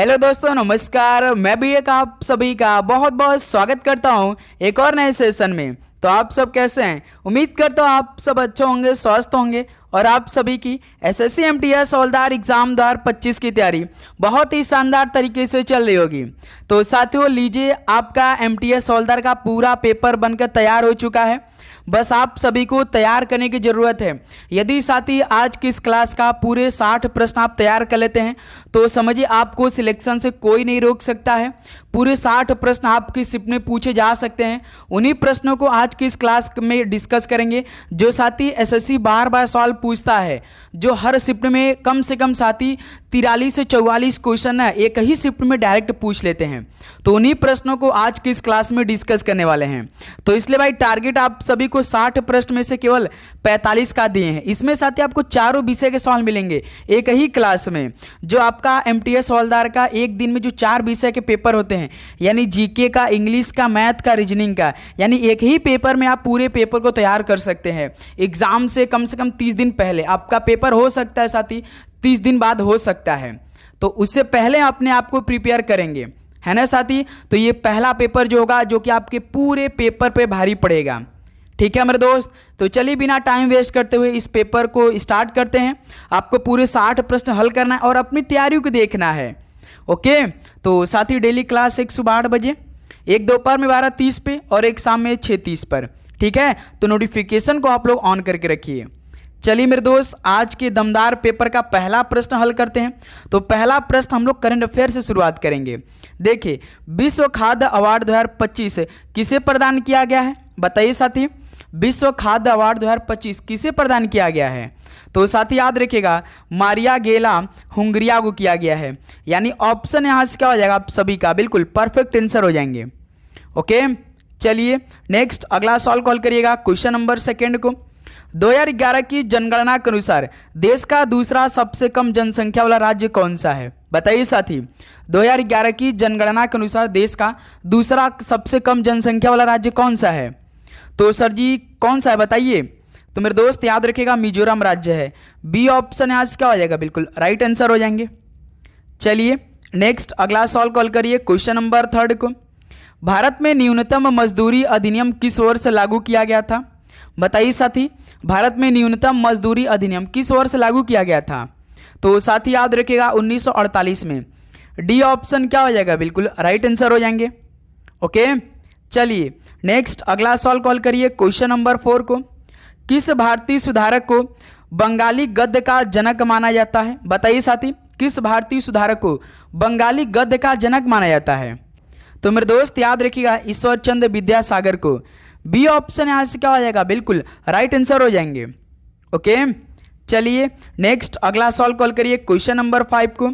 Hello दोस्तों, नमस्कार। मैं भी एक आप सभी का बहुत बहुत स्वागत करता हूं एक और नए सेशन में। तो आप सब कैसे हैं? उम्मीद करता हूं आप सब अच्छे होंगे, स्वस्थ होंगे और आप सभी की एसएससी एमटीएस हवलदार एग्जाम 2025 की तैयारी बहुत ही शानदार तरीके से चल रही होगी। तो साथियों, लीजिए, आपका एमटीएस हवलदार का पूरा पेपर बनकर तैयार हो चुका है। बस आप सभी को तैयार करने की ज़रूरत है। यदि साथी आज की इस क्लास का पूरे 60 प्रश्न आप तैयार कर लेते हैं तो समझिए आपको सिलेक्शन से कोई नहीं रोक सकता है। पूरे 60 प्रश्न आपकी शिफ्ट में पूछे जा सकते हैं। उन्हीं प्रश्नों को आज की इस क्लास में डिस्कस करेंगे जो साथी एसएससी बार सवाल पूछता है, जो हर शिफ्ट में कम से कम साथी 43 से 44 क्वेश्चन है एक ही शिफ्ट में डायरेक्ट पूछ लेते हैं। तो उन्हीं प्रश्नों को आज की इस क्लास में डिस्कस करने वाले हैं। तो इसलिए भाई टारगेट आप सभी को 60 प्रश्न में से केवल 45 का दिए हैं। इसमें साथ ही आपको चारों विषय के सवाल मिलेंगे एक ही क्लास में। जो आपका एमटीएस हवलदार का एक दिन में जो 4 विषय के पेपर होते हैं, यानी जीके का, इंग्लिश का, मैथ का, रीजनिंग का, यानी एक ही पेपर में आप पूरे पेपर को तैयार कर सकते हैं। एग्जाम से कम 30 दिन पहले आपका पेपर हो सकता है साथी, 30 दिन बाद हो सकता है। तो उससे पहले अपने आप को प्रिपेयर करेंगे, है ना साथी। तो ये पहला पेपर जो होगा जो कि आपके पूरे पेपर पे भारी पड़ेगा। ठीक है मेरे दोस्त, तो चलिए बिना टाइम वेस्ट करते हुए इस पेपर को स्टार्ट करते हैं। आपको पूरे 60 प्रश्न हल करना है और अपनी तैयारियों को देखना है। ओके, तो साथी डेली क्लास एक सुबह 8 बजे, एक दोपहर में 12:30 पे और एक शाम में 6:30 पर। ठीक है, तो नोटिफिकेशन को आप लोग ऑन करके रखिए। चलिए मेरे दोस्त, आज के दमदार पेपर का पहला प्रश्न हल करते हैं। तो पहला प्रश्न हम लोग करंट अफेयर से शुरुआत करेंगे। देखिए, विश्व खाद्य अवार्ड 2025 किसे प्रदान किया गया है? बताइए साथी, विश्व खाद्य अवार्ड 2025 किसे प्रदान किया गया है? तो साथी याद रखिएगा, मारिया गेला हुंगरिया को किया गया है। यानी ऑप्शन यहाँ से क्या हो जाएगा? आप सभी का बिल्कुल परफेक्ट आंसर हो जाएंगे। ओके, चलिए नेक्स्ट अगला सवाल कॉल करिएगा। क्वेश्चन नंबर 2 को 2011 की जनगणना के अनुसार देश का दूसरा सबसे कम जनसंख्या वाला राज्य कौन सा है? बताइए साथी, 2011 की जनगणना के अनुसार देश का दूसरा सबसे कम जनसंख्या वाला राज्य कौन सा है? तो सर जी कौन सा है बताइए। तो मेरे दोस्त याद रखिएगा, मिजोरम राज्य है। बी ऑप्शन यहाँ से क्या हो जाएगा? बिल्कुल राइट आंसर हो जाएंगे। चलिए नेक्स्ट अगला सवाल कॉल करिए। क्वेश्चन नंबर 3 को भारत में न्यूनतम मजदूरी अधिनियम किस वर्ष लागू किया गया था? बताइए साथी, भारत में न्यूनतम मजदूरी अधिनियम किस वर्ष लागू किया गया था? तो साथी याद रखिएगा 1948 में। डी ऑप्शन क्या हो जाएगा? बिल्कुल राइट आंसर हो जाएंगे। ओके, चलिए नेक्स्ट अगला सवाल कॉल करिए। क्वेश्चन नंबर 4 को किस भारतीय सुधारक को बंगाली गद्य का जनक माना जाता है? बताइए साथी, किस भारतीय सुधारक को बंगाली गद्य का जनक माना जाता है? तो मेरे दोस्त याद रखिएगा, ईश्वर चंद्र विद्यासागर को। बी ऑप्शन यहाँ से क्या हो जाएगा? बिल्कुल राइट आंसर हो जाएंगे। ओके, चलिए नेक्स्ट अगला सवाल कॉल करिए। क्वेश्चन नंबर 5 को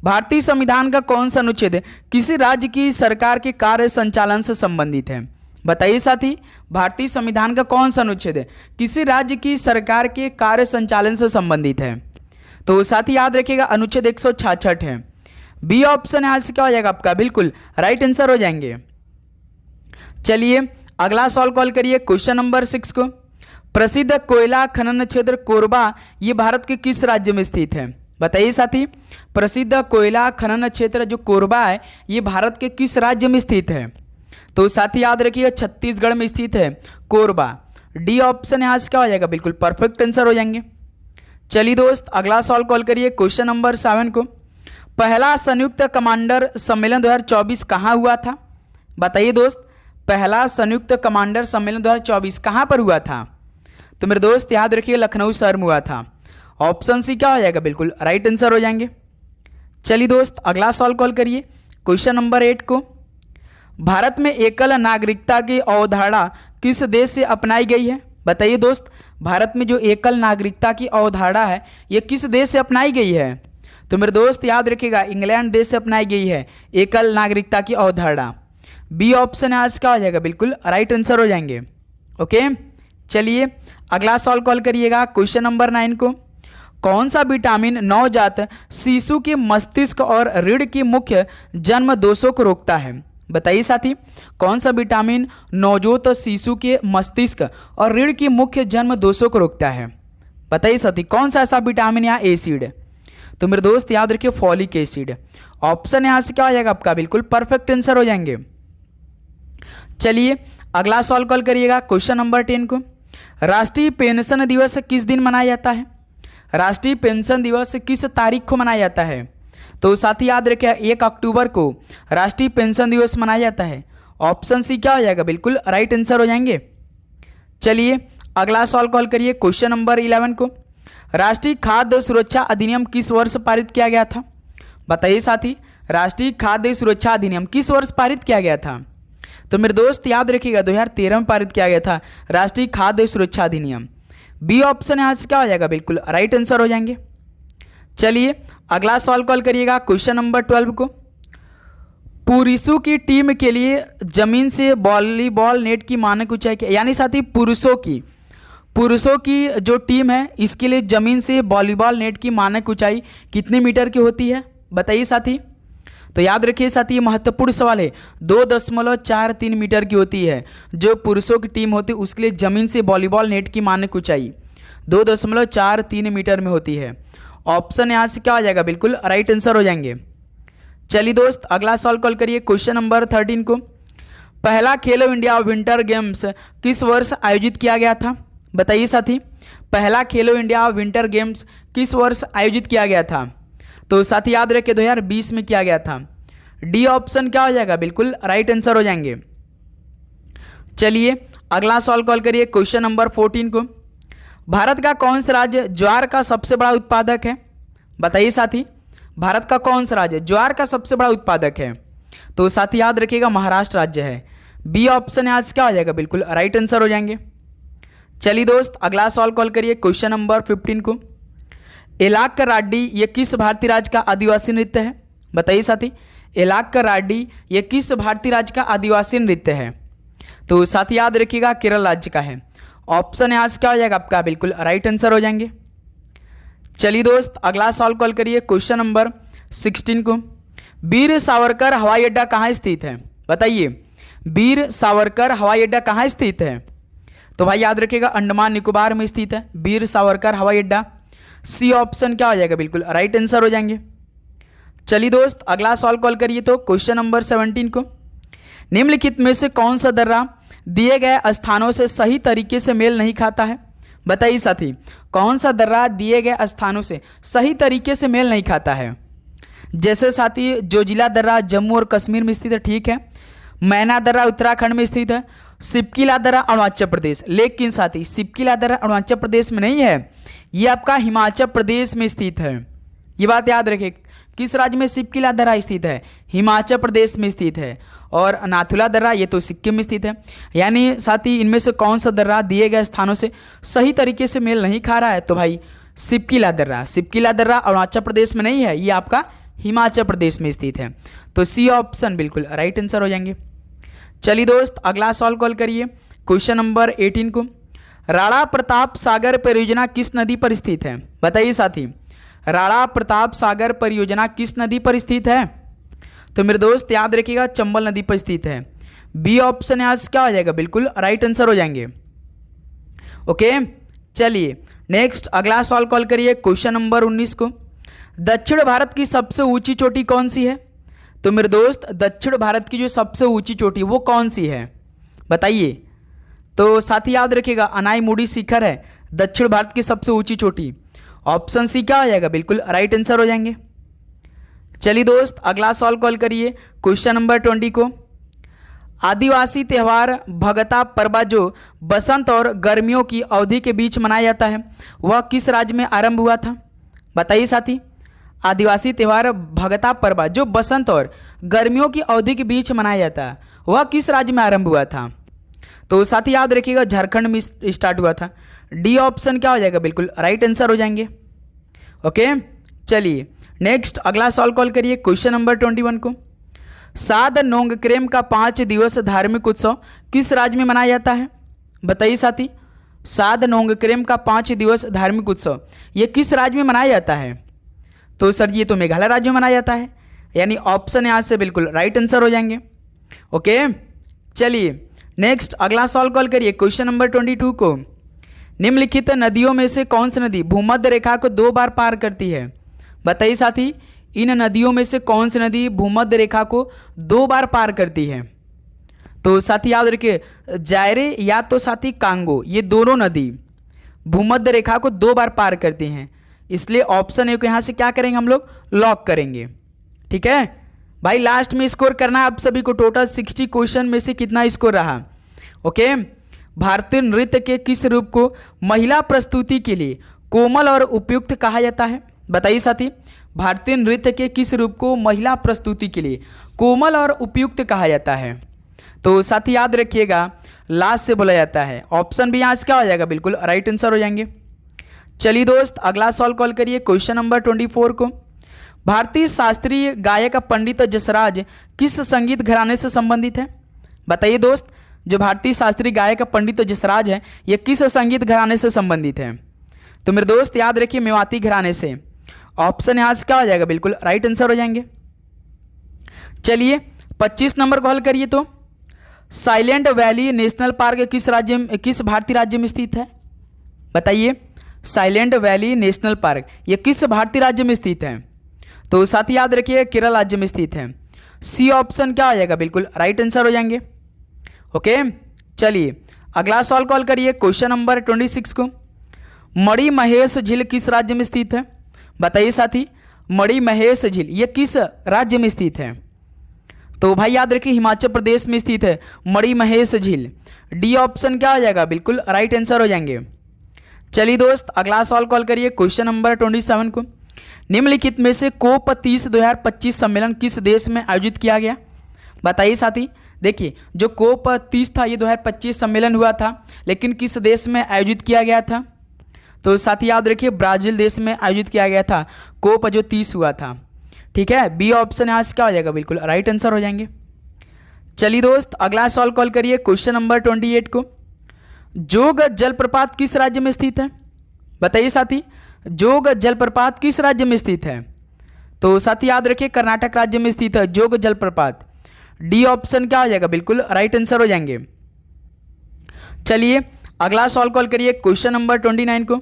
भारतीय संविधान का कौन सा अनुच्छेद किसी राज्य की सरकार के कार्य संचालन से संबंधित है? बताइए साथी, भारतीय संविधान का कौन सा अनुच्छेद किसी राज्य की सरकार के कार्य संचालन से संबंधित है? तो साथी याद रखिएगा अनुच्छेद 166 है। बी ऑप्शन यहाँ से क्या हो जाएगा आपका? बिल्कुल राइट आंसर हो जाएंगे। चलिए अगला सवाल कॉल करिए। क्वेश्चन नंबर 6 को प्रसिद्ध कोयला खनन क्षेत्र कोरबा ये भारत के किस राज्य में स्थित है? बताइए साथी, प्रसिद्ध कोयला खनन क्षेत्र जो कोरबा है ये भारत के किस राज्य में स्थित है? तो साथी याद रखिए छत्तीसगढ़ में स्थित है कोरबा। डी ऑप्शन यहाँ से क्या हो जाएगा? बिल्कुल परफेक्ट आंसर हो जाएंगे। चलिए दोस्त अगला सवाल कॉल करिए। क्वेश्चन नंबर 7 को पहला संयुक्त कमांडर सम्मेलन 2024 कहाँ हुआ था? बताइए दोस्त, पहला संयुक्त कमांडर सम्मेलन 2024 कहाँ पर हुआ था? तो मेरे दोस्त याद रखिए लखनऊ शहर में हुआ था। ऑप्शन सी क्या हो जाएगा? बिल्कुल राइट आंसर हो जाएंगे। चलिए दोस्त अगला सवाल कॉल करिए। क्वेश्चन नंबर 8 को भारत में एकल नागरिकता की अवधारणा किस देश से अपनाई गई है? बताइए दोस्त, भारत में जो एकल नागरिकता की अवधारणा है ये किस देश से अपनाई गई है? तो मेरे दोस्त याद रखिएगा इंग्लैंड देश से अपनाई गई है एकल नागरिकता की अवधारणा। बी ऑप्शन आज क्या हो जाएगा? बिल्कुल राइट आंसर हो जाएंगे। ओके, चलिए अगला सवाल कॉल करिएगा। क्वेश्चन नंबर 9 को कौन सा विटामिन नवजात शिशु के मस्तिष्क और रीढ़ की मुख्य जन्म दोषों को रोकता है? बताइए साथी, कौन सा विटामिन नवजात शिशु के मस्तिष्क और रीढ़ की मुख्य जन्म दोषों को रोकता है? बताइए साथी, कौन सा ऐसा विटामिन या एसिड? तो मेरे दोस्त याद रखिए फॉलिक एसिड। ऑप्शन यहाँ से क्या हो जाएगा आपका, बिल्कुल परफेक्ट आंसर हो जाएंगे। चलिए अगला सवाल कॉल करिएगा क्वेश्चन नंबर 10 को। राष्ट्रीय पेंशन दिवस किस दिन मनाया जाता है? राष्ट्रीय पेंशन दिवस किस तारीख को मनाया जाता है? तो साथ ही याद रखिए 1 अक्टूबर को राष्ट्रीय पेंशन दिवस मनाया जाता है। ऑप्शन सी क्या हो जाएगा, बिल्कुल राइट आंसर हो जाएंगे। चलिए अगला सवाल कॉल करिए क्वेश्चन नंबर 11 को। राष्ट्रीय खाद्य सुरक्षा अधिनियम किस वर्ष पारित किया गया था? बताइए साथी, राष्ट्रीय खाद्य सुरक्षा अधिनियम किस वर्ष पारित किया गया था? तो मेरे दोस्त याद रखिएगा 2013 में पारित किया गया था राष्ट्रीय खाद्य सुरक्षा अधिनियम। बी ऑप्शन यहाँ से क्या हो जाएगा, बिल्कुल राइट आंसर हो जाएंगे। चलिए अगला सवाल कॉल करिएगा क्वेश्चन नंबर 12 को। पुरुषों की टीम के लिए जमीन से वॉलीबॉल नेट की मानक ऊंचाई क्या, यानी साथी पुरुषों की जो टीम है इसके लिए जमीन से वॉलीबॉल नेट की मानक ऊंचाई कितने मीटर की होती है? बताइए साथी। तो याद रखिए साथी, ये महत्वपूर्ण सवाल है। 2.43 मीटर की होती है जो पुरुषों की टीम होती है, उसके लिए जमीन से वॉलीबॉल नेट की मानक ऊंचाई 2.43 मीटर में होती है। ऑप्शन यहाँ से क्या हो जाएगा, बिल्कुल राइट आंसर हो जाएंगे। चलिए दोस्त अगला सवाल कॉल करिए क्वेश्चन नंबर 13 को। पहला खेलो इंडिया विंटर गेम्स किस वर्ष आयोजित किया गया था? बताइए साथी, पहला खेलो इंडिया विंटर गेम्स किस वर्ष आयोजित किया गया था? तो साथी याद रखिए 2020 में किया गया था। डी ऑप्शन क्या हो जाएगा, बिल्कुल राइट आंसर हो जाएंगे। चलिए अगला सवाल कॉल करिए क्वेश्चन नंबर 14 को। भारत का कौन सा राज्य ज्वार का सबसे बड़ा उत्पादक है? बताइए साथी, भारत का कौन सा राज्य ज्वार का सबसे बड़ा उत्पादक है? तो साथी याद रखिएगा महाराष्ट्र राज्य है। बी ऑप्शन यहाँ से क्या हो जाएगा, बिल्कुल राइट आंसर हो जाएंगे। चलिए दोस्त अगला सवाल कॉल करिए क्वेश्चन नंबर 15 को। एलाक राड्डी ये किस भारतीय राज्य का आदिवासी नृत्य है? बताइए साथी, एलाक राड्डी ये किस भारतीय राज्य का आदिवासी नृत्य है? तो साथी याद रखिएगा केरल राज्य का है। ऑप्शन यहाँ से क्या हो जाएगा आपका, बिल्कुल राइट आंसर हो जाएंगे। चलिए दोस्त अगला सवाल कॉल करिए क्वेश्चन नंबर 16 को। वीर सावरकर हवाई अड्डा कहाँ स्थित है? बताइए, वीर सावरकर हवाई अड्डा कहाँ स्थित है? तो भाई याद रखिएगा अंडमान निकोबार में स्थित है वीर सावरकर हवाई अड्डा। सी ऑप्शन क्या हो जाएगा, बिल्कुल राइट आंसर हो जाएंगे। चलिए दोस्त अगला सवाल कॉल करिए तो क्वेश्चन नंबर 17 को। निम्नलिखित में से कौन सा दर्रा दिए गए स्थानों से सही तरीके से मेल नहीं खाता है? बताइए साथी, कौन सा दर्रा दिए गए स्थानों से सही तरीके से मेल नहीं खाता है? जैसे साथी जोजिला दर्रा जम्मू और कश्मीर में स्थित है, ठीक है। मैना दर्रा उत्तराखंड में स्थित है। सिपकिला दर्रा अरुणाचल प्रदेश, लेकिन साथी सिपकिला दर्रा अरुणाचल प्रदेश में नहीं है, ये आपका हिमाचल प्रदेश में स्थित है। ये बात याद रखें, किस राज्य में सिपकिला दर्रा स्थित है? हिमाचल प्रदेश में स्थित है। और नाथुला दर्रा ये तो सिक्किम में स्थित है। यानी साथी इनमें से कौन सा दर्रा दिए गए स्थानों से सही तरीके से मेल नहीं खा रहा है? तो भाई सिपकिला दर्रा अरुणाचल प्रदेश में नहीं है, ये आपका हिमाचल प्रदेश में स्थित है। तो सी ऑप्शन बिल्कुल राइट आंसर हो जाएंगे। चलिए दोस्त अगला सवाल कॉल करिए क्वेश्चन नंबर 18 को। राणा प्रताप सागर परियोजना किस नदी पर स्थित है? बताइए साथी, राणा प्रताप सागर परियोजना किस नदी पर स्थित है? तो मेरे दोस्त याद रखिएगा चंबल नदी पर स्थित है। बी ऑप्शन यहाँ से क्या हो जाएगा, बिल्कुल राइट आंसर हो जाएंगे। ओके चलिए नेक्स्ट अगला सवाल कॉल करिए क्वेश्चन नंबर 19 को। दक्षिण भारत की सबसे ऊंची चोटी कौन सी है? तो मेरे दोस्त दक्षिण भारत की जो सबसे ऊंची चोटी वो कौन सी है? बताइए। तो साथी याद रखिएगा अनाईमुडी शिखर है दक्षिण भारत की सबसे ऊंची चोटी। ऑप्शन सी क्या हो जाएगा, बिल्कुल राइट आंसर हो जाएंगे। चलिए दोस्त अगला सवाल कॉल करिए क्वेश्चन नंबर 20 को। आदिवासी त्यौहार भगता परबा जो बसंत और गर्मियों की अवधि के बीच मनाया जाता है वह किस राज्य में आरंभ हुआ था? बताइए साथी, आदिवासी त्यौहार भगता परबा जो बसंत और गर्मियों की अवधि के बीच मनाया जाता है वह किस राज्य में आरंभ हुआ था? तो साथी याद रखिएगा झारखंड में स्टार्ट हुआ था। डी ऑप्शन क्या हो जाएगा, बिल्कुल राइट आंसर हो जाएंगे। ओके चलिए नेक्स्ट अगला सवाल कॉल करिए क्वेश्चन नंबर 21 को। साद नोंगक्रेम का 5 दिवस धार्मिक उत्सव किस राज्य में मनाया जाता है? बताइए साथी, साद नोंगक्रेम का 5 दिवस धार्मिक उत्सव ये किस राज्य में मनाया जाता है? तो सर ये तो मेघालय राज्य में मनाया जाता है, यानी ऑप्शन यहाँ से बिल्कुल राइट आंसर हो जाएंगे। ओके चलिए नेक्स्ट अगला सवाल कॉल करिए क्वेश्चन नंबर 22 को। निम्नलिखित नदियों में से कौन सी नदी भूमध्य रेखा को 2 बार पार करती है? बताइए साथी, इन नदियों में से कौन सी नदी भूमध्य रेखा को 2 बार पार करती है? तो साथी याद रखिए, जायरे या तो साथी कांगो, ये दोनों नदी भूमध्य रेखा को 2 बार पार करती हैं, इसलिए ऑप्शन ए को यहाँ से क्या करेंगे हम लोग, लॉक करेंगे। ठीक है भाई, लास्ट में स्कोर करना है आप सभी को। टोटल 60 क्वेश्चन में से कितना स्कोर रहा? ओके, भारतीय नृत्य के किस रूप को महिला प्रस्तुति के लिए कोमल और उपयुक्त कहा जाता है? बताइए साथी, भारतीय नृत्य के किस रूप को महिला प्रस्तुति के लिए कोमल और उपयुक्त कहा जाता है? तो साथी याद रखिएगा, लास्ट से बोला जाता है। ऑप्शन भी यहाँ से क्या हो जाएगा, बिल्कुल राइट आंसर हो जाएंगे। चलिए दोस्त, अगला सवाल कॉल करिए, क्वेश्चन नंबर 24 को। भारतीय शास्त्रीय गायक पंडित जसराज किस संगीत घराने से संबंधित है? बताइए दोस्त, जो भारतीय शास्त्रीय गायक पंडित जसराज है, ये किस संगीत घराने से संबंधित है? तो मेरे दोस्त याद रखिए, मेवाती घराने से। ऑप्शन यहाँ से क्या हो जाएगा, बिल्कुल राइट आंसर हो जाएंगे। चलिए 25 नंबर कॉल करिए। तो साइलेंट वैली नेशनल पार्क किस भारतीय राज्य में स्थित है? बताइए, साइलेंट वैली नेशनल पार्क ये किस भारतीय राज्य में स्थित है? तो साथ ही याद रखिए, केरल राज्य में स्थित है। सी ऑप्शन क्या हो जाएगा, बिल्कुल राइट आंसर हो जाएंगे। ओके, चलिए अगला सवाल कॉल करिए, क्वेश्चन नंबर 26 को। मणि महेश झील किस राज्य में स्थित है? बताइए साथी, मणि महेश झील ये किस राज्य में स्थित है? तो भाई याद रखिए, हिमाचल प्रदेश में स्थित है मणि महेश झील। डी ऑप्शन क्या हो जाएगा, बिल्कुल राइट आंसर हो जाएंगे। चलिए दोस्त, अगला सवाल कॉल करिए, क्वेश्चन नंबर 27 को। निम्नलिखित में से कोप 30 2025 सम्मेलन किस देश में आयोजित किया गया? बताइए साथी, देखिए जो कोप 30 था ये 2025 सम्मेलन हुआ था, लेकिन किस देश में आयोजित किया गया था? तो साथी याद रखिए, ब्राज़ील देश में आयोजित किया गया था कोप जो 30 हुआ था। ठीक है, बी ऑप्शन यहाँ से क्या हो जाएगा, बिल्कुल राइट आंसर हो जाएंगे। चलिए दोस्त, अगला सवाल कॉल करिए, क्वेश्चन नंबर 28 को। जोग जलप्रपात किस राज्य में स्थित है? बताइए साथी, जोग जलप्रपात किस राज्य में स्थित है? तो साथी याद रखिए, कर्नाटक राज्य में स्थित है जोग जलप्रपात। डी ऑप्शन क्या हो जाएगा, बिल्कुल राइट आंसर हो जाएंगे। चलिए अगला सवाल कॉल करिए, क्वेश्चन नंबर 29 को।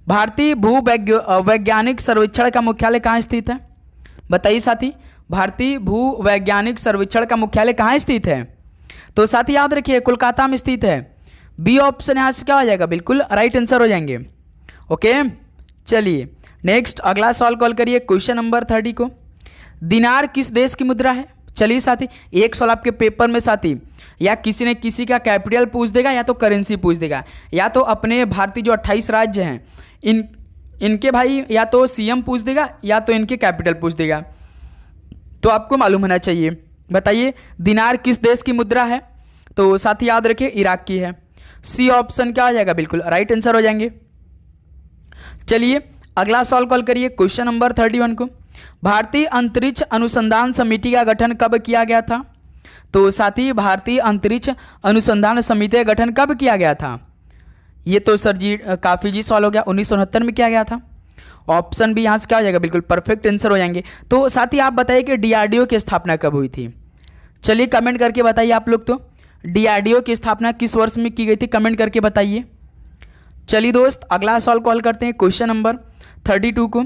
भारतीय भूवैज्ञानिक सर्वेक्षण का मुख्यालय कहाँ स्थित है? बताइए साथी, भारतीय भूवैज्ञानिक सर्वेक्षण का मुख्यालय कहाँ स्थित है? तो साथी याद रखिए, कोलकाता में स्थित है। बी ऑप्शन यहाँ से क्या हो जाएगा, बिल्कुल राइट आंसर हो जाएंगे। ओके, चलिए नेक्स्ट अगला सवाल कॉल करिए, क्वेश्चन नंबर 30 को। दिनार किस देश की मुद्रा है? चलिए साथी, एक सवाल आपके पेपर में साथी या किसी ने किसी का कैपिटल पूछ देगा या तो करेंसी पूछ देगा, या तो अपने भारतीय जो 28 राज्य हैं इनके भाई या तो सीएम पूछ देगा या तो इनके कैपिटल पूछ देगा। तो आपको मालूम होना चाहिए। बताइए, दिनार किस देश की मुद्रा है? तो साथी याद रखिए, इराक की है। सी ऑप्शन क्या आ जाएगा, बिल्कुल राइट आंसर हो जाएंगे। चलिए अगला सवाल कॉल करिए, क्वेश्चन नंबर 31 को। भारतीय अंतरिक्ष अनुसंधान समिति का गठन कब किया गया था? तो साथी, भारतीय अंतरिक्ष अनुसंधान समिति का गठन कब किया गया था? ये तो सर जी काफ़ी जी सवाल हो गया, 1969 में किया गया था। ऑप्शन भी यहाँ से क्या हो जाएगा, बिल्कुल परफेक्ट आंसर हो जाएंगे। तो साथी आप बताइए कि डीआरडीओ की स्थापना कब हुई थी? चलिए कमेंट करके बताइए आप लोग। तो डीआरडीओ की स्थापना किस वर्ष में की गई थी, कमेंट करके बताइए। चलिए दोस्त, अगला सवाल कॉल करते हैं, क्वेश्चन नंबर 32 को।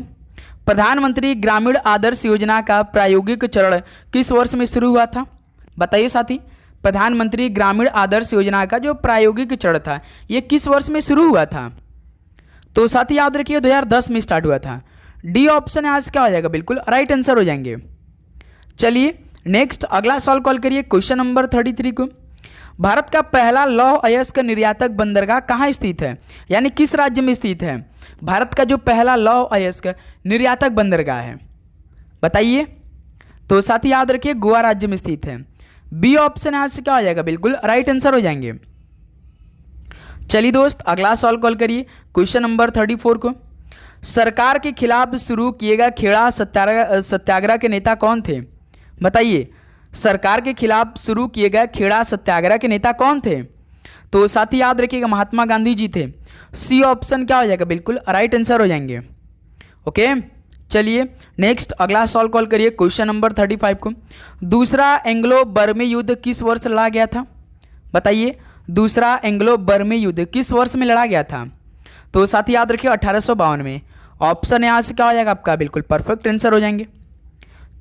प्रधानमंत्री ग्रामीण आदर्श योजना का प्रायोगिक चरण किस वर्ष में शुरू हुआ था? बताइए साथी, प्रधानमंत्री ग्रामीण आदर्श योजना का जो प्रायोगिक चरण था ये किस वर्ष में शुरू हुआ था? तो साथी याद रखिए, 2010 में स्टार्ट हुआ था। डी ऑप्शन यहाँ से क्या हो जाएगा, बिल्कुल राइट आंसर हो जाएंगे। चलिए नेक्स्ट अगला सवाल कॉल करिए, क्वेश्चन नंबर 33 को। भारत का पहला लौह अयस्क निर्यातक बंदरगाह कहाँ स्थित है, यानी किस राज्य में स्थित है? भारत का जो पहला लौह अयस्क निर्यातक बंदरगाह है, बताइए। तो साथी याद रखिए, गोवा राज्य में स्थित है। बी ऑप्शन यहाँ से क्या हो जाएगा, बिल्कुल राइट आंसर हो जाएंगे। चलिए दोस्त, अगला सवाल कॉल करिए, क्वेश्चन नंबर 34 को। सरकार के खिलाफ शुरू किए गए खेड़ा सत्याग्रह के नेता कौन थे? बताइए, सरकार के खिलाफ शुरू किए गए खेड़ा सत्याग्रह के नेता कौन थे? तो साथी याद रखिएगा, महात्मा गांधी जी थे। सी ऑप्शन क्या हो जाएगा, बिल्कुल राइट आंसर हो जाएंगे। ओके, चलिए नेक्स्ट अगला सवाल कॉल करिए, क्वेश्चन नंबर 35 को। दूसरा एंग्लो बर्मी युद्ध किस वर्ष लड़ा गया था? बताइए, दूसरा एंग्लो बर्मी युद्ध किस वर्ष में लड़ा गया था? तो साथी याद रखिए, 1852 में। ऑप्शन यहाँ से क्या हो जाएगा आपका, बिल्कुल परफेक्ट आंसर हो जाएंगे।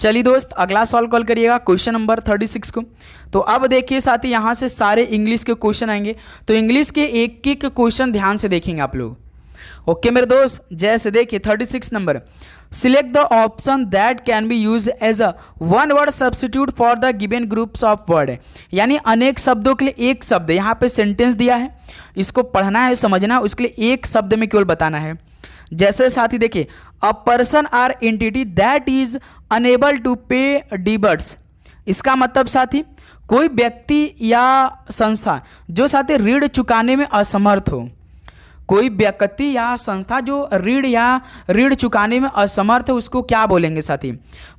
चलिए दोस्त अगला सॉल्व कॉल करिएगा क्वेश्चन नंबर 36 को। तो अब देखिए साथी यहाँ से सारे इंग्लिश के क्वेश्चन आएंगे, तो इंग्लिश के एक एक क्वेश्चन ध्यान से देखेंगे आप लोग। ओके मेरे दोस्त, जैसे देखिए 36 number, select the option that can be use as a one word substitute for the given groups of word. यानी अनेक शब्दों के लिए एक शब्द, यहाँ पे सेंटेंस दिया है, इसको पढ़ना है समझना है, उसके लिए एक शब्द में केवल बताना है। जैसे साथी देखिए, a person or entity that is unable to pay debts. इसका मतलब साथी कोई व्यक्ति या संस्था जो साथी ऋण चुकाने में असमर्थ हो। कोई व्यक्ति या संस्था जो ऋण चुकाने में असमर्थ है, उसको क्या बोलेंगे साथी,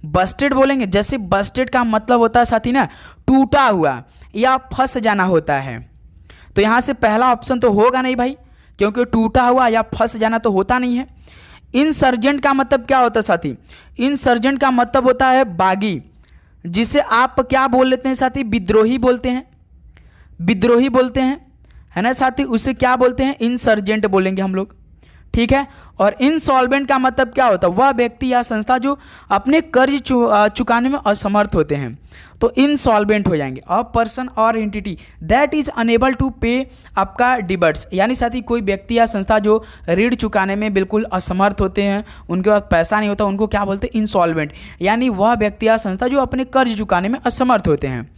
बस्टेड बोलेंगे। जैसे बस्टेड का मतलब होता है साथी ना टूटा हुआ या फंस जाना होता है। तो यहाँ से पहला ऑप्शन तो होगा नहीं भाई, क्योंकि टूटा हुआ या फंस जाना तो होता नहीं है। इंसर्जेंट का मतलब क्या होता है साथी, इंसर्जेंट का मतलब होता है बागी, जिसे आप क्या बोल लेते हैं साथी, विद्रोही बोलते हैं, विद्रोही बोलते हैं, है ना साथी, उसे क्या बोलते हैं, इंसर्जेंट बोलेंगे हम लोग, ठीक है। और इंसॉल्वेंट का मतलब क्या होता है, वह व्यक्ति या संस्था जो अपने कर्ज चुकाने में असमर्थ होते हैं, तो इंसॉल्वेंट हो जाएंगे। अ पर्सन और entity that is unable to pay आपका डिबट्स, यानी साथी कोई व्यक्ति या संस्था जो ऋण चुकाने में बिल्कुल असमर्थ होते हैं, उनके पास पैसा नहीं होता, उनको क्या बोलते हैं, इंसॉल्वेंट। यानी वह व्यक्ति या संस्था जो अपने कर्ज चुकाने में असमर्थ होते हैं,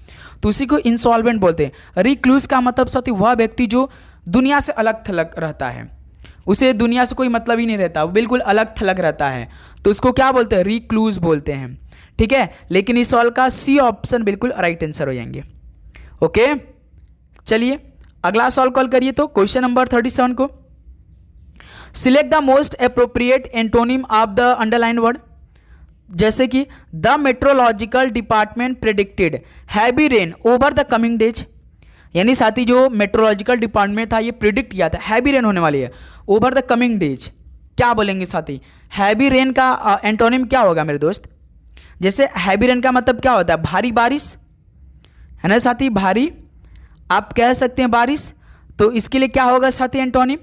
तो उसी को इंसॉल्वेंट बोलते हैं। रिक्लूज का मतलब साथी वह व्यक्ति जो दुनिया से अलग थलग रहता है, उसे दुनिया से कोई मतलब ही नहीं रहता, वो बिल्कुल अलग थलग रहता है, तो उसको क्या बोलते हैं, रिक्लूज बोलते हैं, ठीक है। लेकिन इस सवाल का सी ऑप्शन बिल्कुल राइट आंसर हो जाएंगे। ओके चलिए अगला सॉल्व कॉल करिए। तो क्वेश्चन नंबर 37 को, select the most appropriate antonym of the underline word. जैसे कि the meteorological department predicted heavy rain over the coming days. यानी साथी जो मेट्रोलॉजिकल डिपार्टमेंट था ये प्रिडिक्ट किया था हैवी रेन होने वाली है ओवर द कमिंग डेज। क्या बोलेंगे साथी, हैवी रेन का एंटोनिम क्या होगा मेरे दोस्त। जैसे हैवी रेन का मतलब क्या होता है, भारी बारिश, है ना साथी, भारी आप कह सकते हैं बारिश। तो इसके लिए क्या होगा साथी एंटोनिम,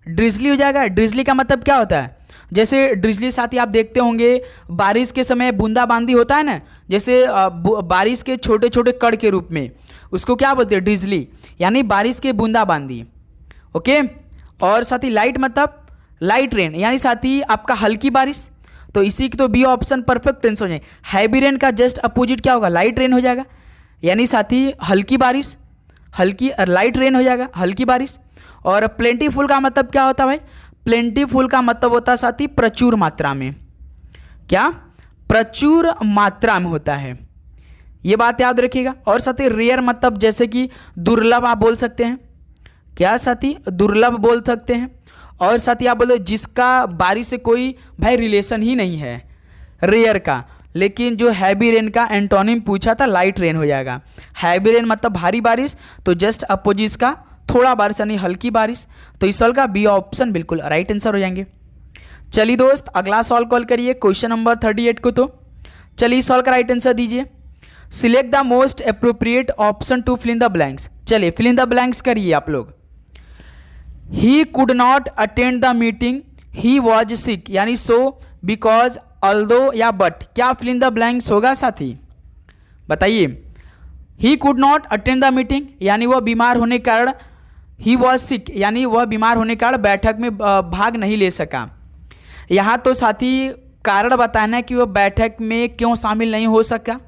ड्रिजली हो जाएगा। ड्रिजली का मतलब क्या होता है, जैसे ड्रिजली साथी आप देखते होंगे बारिश के समय बूंदाबांदी होता है ना, जैसे बारिश के छोटे छोटे कण के रूप में, उसको क्या बोलते हैं, ड्रिजली, यानी बारिश के बूंदाबांदी। ओके, और साथी लाइट मतलब लाइट रेन, यानी साथी आपका हल्की बारिश। तो इसी की तो बी ऑप्शन परफेक्ट आंसर हो जाए। हैवी रेन का जस्ट अपोजिट क्या होगा, लाइट रेन हो जाएगा, यानी साथी हल्की बारिश, हल्की लाइट रेन हो जाएगा, हल्की बारिश। और प्लेंटीफुल का मतलब क्या होता है भाई, प्लेंटीफुल का मतलब होता है साथी प्रचुर मात्रा में। क्या, प्रचुर मात्रा में होता है, ये बात याद रखिएगा। और साथी रेयर मतलब जैसे कि दुर्लभ आप बोल सकते हैं, क्या साथी, दुर्लभ बोल सकते हैं। और साथी आप बोलो जिसका बारिश से कोई भाई रिलेशन ही नहीं है, रेयर का। लेकिन जो हैवी रेन का एंटोनिम पूछा था लाइट रेन हो जाएगा। हैवी रेन मतलब भारी बारिश, तो जस्ट अपोजिट का थोड़ा बारिश यानी हल्की बारिश। तो इस सवाल का बी ऑप्शन बिल्कुल राइट आंसर हो जाएंगे। चलिए दोस्त अगला सॉल्व कॉल करिए क्वेश्चन नंबर 38 को। तो चलिए इस सवाल का राइट आंसर दीजिए। Select the most appropriate option to fill in the blanks. चलिए फिल इन द ब्लैंक्स करिए आप लोग। He could not attend the meeting, he was sick, यानी सो, बिकॉज, ऑल्दो या बट। क्या फिल इन द ब्लैंक्स होगा साथी, बताइए। ही could not attend the meeting यानी वह बीमार होने के कारण, ही वॉज सिक यानी वह बीमार होने के कारण बैठक में भाग नहीं ले सका। यहाँ तो साथी कारण बताना है कि वह बैठक में क्यों शामिल नहीं हो सका,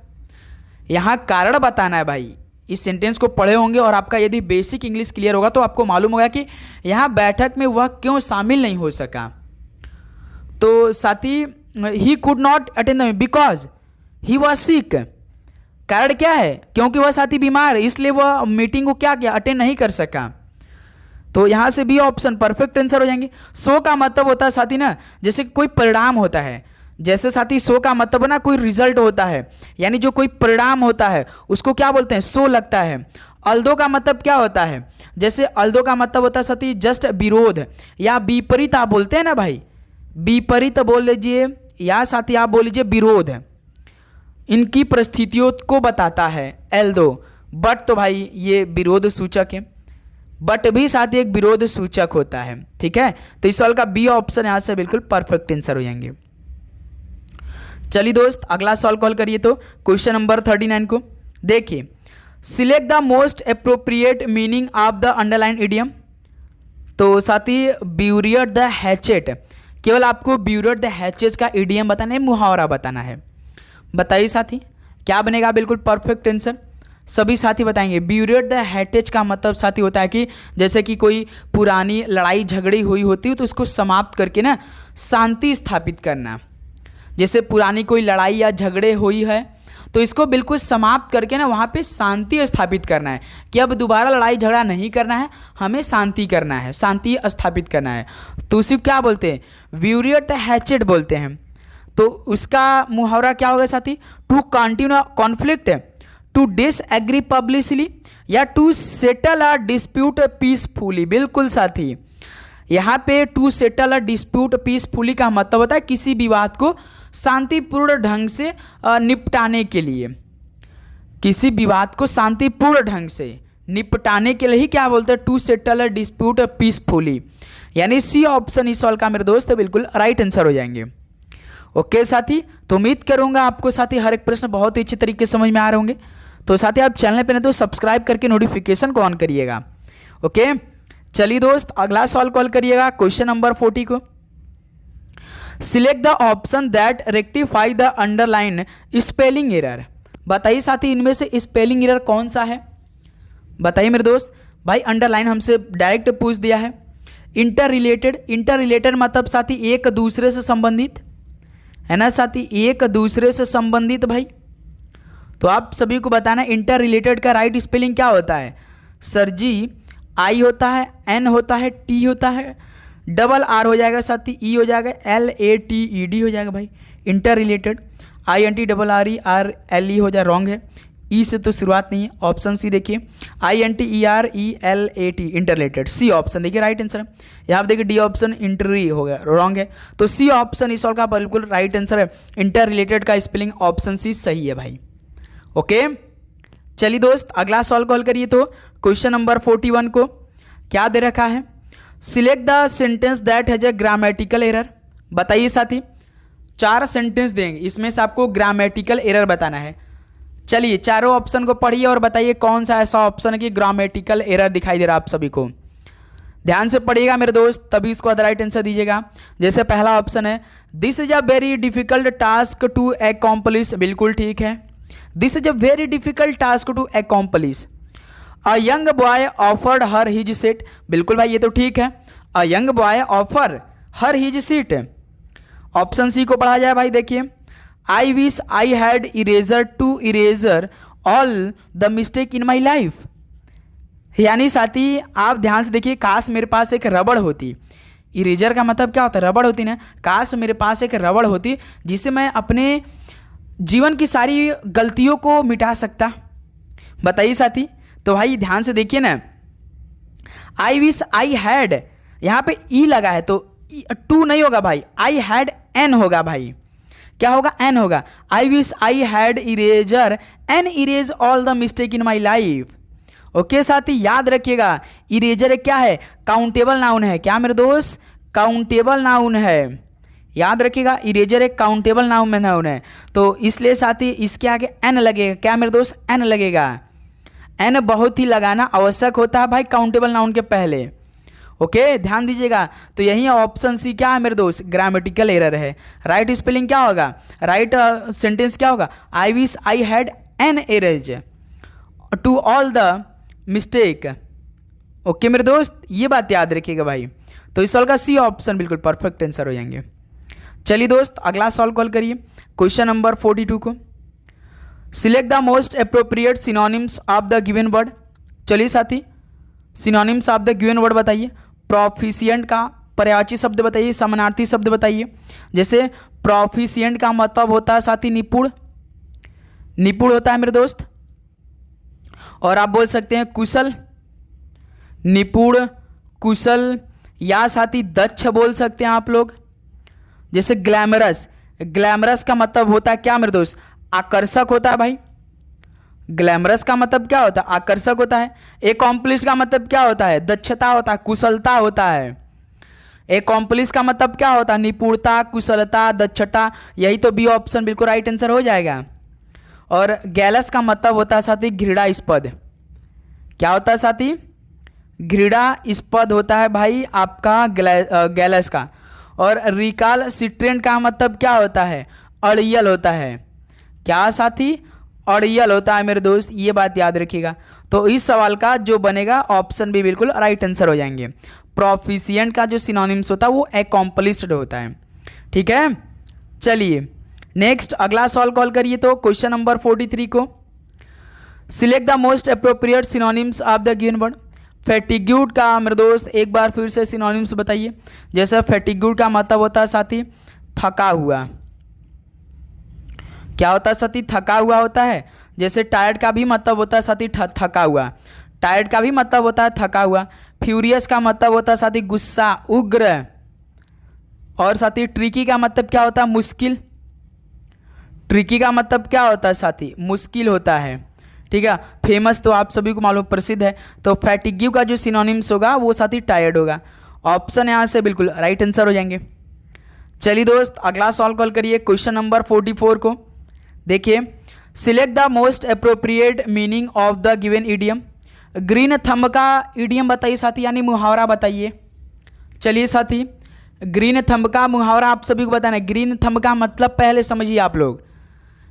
यहाँ कारण बताना है भाई। इस सेंटेंस को पढ़े होंगे और आपका यदि बेसिक इंग्लिश क्लियर होगा तो आपको मालूम होगा कि यहाँ बैठक में वह क्यों शामिल नहीं हो सका। तो साथी ही could not attend the because he was सिक, कारण क्या है, क्योंकि वह साथी बीमार है, इसलिए वह मीटिंग को क्या किया, अटेंड नहीं कर सका। तो यहाँ से बी ऑप्शन परफेक्ट आंसर हो जाएंगे। सो का मतलब होता है साथी ना, जैसे कोई परिणाम होता है, जैसे साथी सो का मतलब ना कोई रिजल्ट होता है, यानी जो कोई परिणाम होता है उसको क्या बोलते हैं, सो लगता है। अल्दो का मतलब क्या होता है, जैसे अल्दो का मतलब होता है साथी जस्ट विरोध या विपरीत आप बोलते हैं ना भाई, विपरीत बोल लीजिए या साथी आप बोल लीजिए विरोध, इनकी परिस्थितियों को बताता है एल्दो। बट तो भाई ये विरोध सूचक है, बट भी साथ ही एक विरोध सूचक होता है। ठीक है, तो इस सवाल का बी ऑप्शन यहां से बिल्कुल परफेक्ट आंसर हो जाएंगे। चलिए दोस्त अगला सवाल कॉल करिए। तो क्वेश्चन नंबर 39 को देखिए, select the most appropriate meaning of the underline idiom. तो साथी ब्यूरियर द हैचेट, केवल आपको ब्यूरियर द हैचेट का इडियम बताना है, मुहावरा बताना है। बताइए साथी क्या बनेगा बिल्कुल परफेक्ट आंसर। सभी साथी बताएंगे। ब्यूरियर द हैचेट का मतलब साथी होता है कि जैसे कि कोई पुरानी लड़ाई झगड़ी हुई होती है तो उसको समाप्त करके ना शांति स्थापित करना। जैसे पुरानी कोई लड़ाई या झगड़े हुई है तो इसको बिल्कुल समाप्त करके ना वहाँ पे शांति स्थापित करना है कि अब दोबारा लड़ाई झगड़ा नहीं करना है, हमें शांति करना है, शांति स्थापित करना है। तो उसी क्या बोलते हैं, ब्यूरियर द हैचेट बोलते हैं। तो उसका मुहावरा क्या होगा साथी, to continue conflict, to disagree publicly, या to settle a dispute peacefully. बिल्कुल साथी, यहाँ पे to settle a dispute peacefully का मतलब होता है किसी विवाद को शांतिपूर्ण ढंग से निपटाने के लिए। किसी विवाद को शांतिपूर्ण ढंग से निपटाने के लिए ही क्या बोलते हैं, to settle a dispute peacefully. यानी सी ऑप्शन इस सवाल का मेरे दोस्त बिल्कुल राइट आंसर हो जाएंगे। ओके साथी, तो उम्मीद करूंगा आपको साथी हर एक प्रश्न बहुत ही अच्छे तरीके से समझ में आ रहे होंगे। तो साथी आप चैनल पर नहीं तो सब्सक्राइब करके नोटिफिकेशन को ऑन करिएगा। ओके चलिए दोस्त अगला सवाल कॉल करिएगा क्वेश्चन नंबर 40 को। Select the option that rectify the underline spelling error. बताइए साथी इनमें से स्पेलिंग एरर कौन सा है। बताइए मेरे दोस्त। भाई अंडरलाइन हमसे डायरेक्ट पूछ दिया है। इंटर रिलेटेड, इंटर रिलेटेड मतलब साथी एक दूसरे से संबंधित है ना साथी, एक दूसरे से संबंधित। भाई तो आप सभी को बताना इंटर रिलेटेड का राइट स्पेलिंग क्या होता है। सर जी आई होता है, एन होता है, टी होता है, डबल आर हो जाएगा साथी, ई हो जाएगा, LATED हो जाएगा। भाई inter related INT double RER हो जाए, रॉन्ग है। ई से तो शुरुआत नहीं है। ऑप्शन सी देखिए INTERELAT interrelated, C option देखिए राइट आंसर है। यहाँ पर देखिए डी ऑप्शन इंटरी हो गया, रॉन्ग है। तो सी ऑप्शन इस सवाल का बिल्कुल राइट आंसर है। इंटर रिलेटेड का स्पेलिंग ऑप्शन सी सही है भाई। ओके चलिए दोस्त अगला सवाल कॉल करिए। तो क्वेश्चन नंबर 41 को क्या दे रखा है, select the sentence that has a grammatical error. बताइए साथी 4 सेंटेंस देंगे, इसमें से आपको ग्रामेटिकल एरर बताना है। चलिए चारों ऑप्शन को पढ़िए और बताइए कौन सा ऐसा ऑप्शन है कि ग्रामेटिकल एरर दिखाई दे रहा है आप सभी को। ध्यान से पढ़िएगा मेरे दोस्त, तभी इसको राइट आंसर दीजिएगा। जैसे पहला ऑप्शन है this is a very difficult task to accomplish. बिल्कुल ठीक है, this is a very difficult task to accomplish. A young boy offered her his seat. बिल्कुल भाई ये तो ठीक है, a young boy offer her his seat. Option C को पढ़ा जाए भाई, देखिए I wish I had eraser to eraser all the mistake in my life. यानी साथी आप ध्यान से देखिए, काश मेरे पास एक रबड़ होती। इरेजर का मतलब क्या होता है, रबड़ होती ना। काश मेरे पास एक रबड़ होती जिससे मैं अपने जीवन की सारी गलतियों को मिटा सकता। बताइए साथी। तो भाई ध्यान से देखिए ना, आई विश आई हैड, यहाँ पे ई लगा है तो टू नहीं होगा भाई, आई हैड एन होगा भाई। क्या होगा, एन होगा। I wish I had eraser an erase all the mistake in my life. Okay साथी याद रखिएगा, इरेजर एक क्या है, काउंटेबल नाउन है। क्या मेरे दोस्त, काउंटेबल नाउन है। याद रखिएगा इरेजर एक काउंटेबल नाउन है। तो इसलिए साथी इसके आगे एन लगेगा। क्या मेरे दोस्त, एन लगेगा। एन बहुत ही लगाना आवश्यक होता है भाई काउंटेबल नाउन के पहले। ओके ध्यान दीजिएगा। तो यही ऑप्शन सी क्या है मेरे दोस्त, ग्रामेटिकल एरर है। राइट स्पेलिंग क्या होगा, राइट सेंटेंस क्या होगा, I wish I had an erase to all the mistake. Okay मेरे दोस्त ये बात याद रखिएगा भाई। तो इस सवाल का सी ऑप्शन बिल्कुल परफेक्ट आंसर हो जाएंगे। चलिए दोस्त अगला सवाल कॉल करिए क्वेश्चन नंबर 42 को। Select the most appropriate synonyms of the given word. चलिए साथी synonyms of the given word बताइए। प्रोफिशिएंट का पर्यायवाची शब्द बताइए, समानार्थी शब्द बताइए। जैसे प्रोफिशिएंट का मतलब होता है साथी निपुण, निपुण होता है मेरे दोस्त। और आप बोल सकते हैं कुशल, निपुण, कुशल, या साथी दक्ष बोल सकते हैं आप लोग। जैसे ग्लैमरस, ग्लैमरस का मतलब होता है क्या मेरे दोस्त, आकर्षक होता है भाई। ग्लैमरस का मतलब क्या होता है? आकर्षक होता है। एकॉम्प्लिश का मतलब क्या होता है? दक्षता होता है, कुशलता होता है। एकॉम्प्लिश का मतलब क्या होता है? निपुणता, कुशलता, दक्षता। यही तो बी ऑप्शन बिल्कुल राइट आंसर हो जाएगा। और गैलस का मतलब होता है साथी घृणास्पद। क्या होता है साथी? घृणास्पद होता है भाई आपका गैलस का। और रिकालसिट्रेंट का मतलब क्या होता है? अड़ियल होता है। क्या साथी? अड़ियल होता है मेरे दोस्त, ये बात याद रखिएगा। तो इस सवाल का जो बनेगा ऑप्शन भी बिल्कुल राइट आंसर हो जाएंगे। प्रोफिशिएंट का जो सिनोनिम्स होता है वो एकॉम्प्लिश्ड होता है। ठीक है, चलिए नेक्स्ट अगला सवाल कॉल करिए। तो क्वेश्चन नंबर 43 को, select the most appropriate synonyms of the given word. Fatigued का मेरे दोस्त एक बार फिर से सिनोनिम्स बताइए। जैसे फैटिग्यूड का मतलब होता है साथी थका हुआ। क्या होता है साथी? थका हुआ होता है। जैसे टायर्ड का भी मतलब होता है साथी थका हुआ। टायर्ड का भी मतलब होता है थका हुआ। फ्यूरियस का मतलब होता है साथी गुस्सा, उग्र। और साथी ट्रिकी का मतलब क्या होता है? मुश्किल। ट्रिकी का मतलब क्या होता है साथी? मुश्किल होता है। ठीक है, फेमस तो आप सभी को मालूम, प्रसिद्ध है। तो फैटिग्यू का जो सिनोनिम्स होगा वो साथी टायर्ड होगा। ऑप्शन यहाँ से बिल्कुल राइट आंसर हो जाएंगे। चलिए दोस्त अगला सवाल कॉल करिए क्वेश्चन नंबर 44 को। देखिए, select the most appropriate meaning of the given idiom. Green thumb का इडियम बताइए साथी, यानी मुहावरा बताइए। चलिए साथी, ग्रीन थंब का मुहावरा आप सभी को बताना है। ग्रीन थंब का मतलब पहले समझिए आप लोग।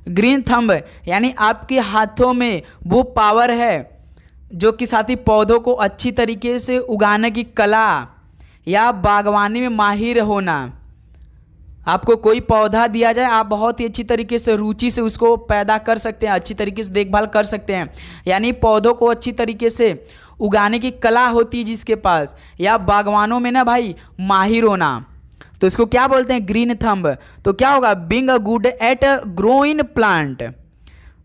ग्रीन थंब यानी आपके हाथों में वो पावर है जो कि साथी पौधों को अच्छी तरीके से उगाने की कला या बागवानी में माहिर होना। आपको कोई पौधा दिया जाए, आप बहुत ही अच्छी तरीके से रुचि से उसको पैदा कर सकते हैं, अच्छी तरीके से देखभाल कर सकते हैं। यानी पौधों को अच्छी तरीके से उगाने की कला होती है जिसके पास, या बागवानों में ना भाई माहिर होना, तो इसको क्या बोलते हैं? Green thumb. तो क्या होगा? Being a good at growing plant.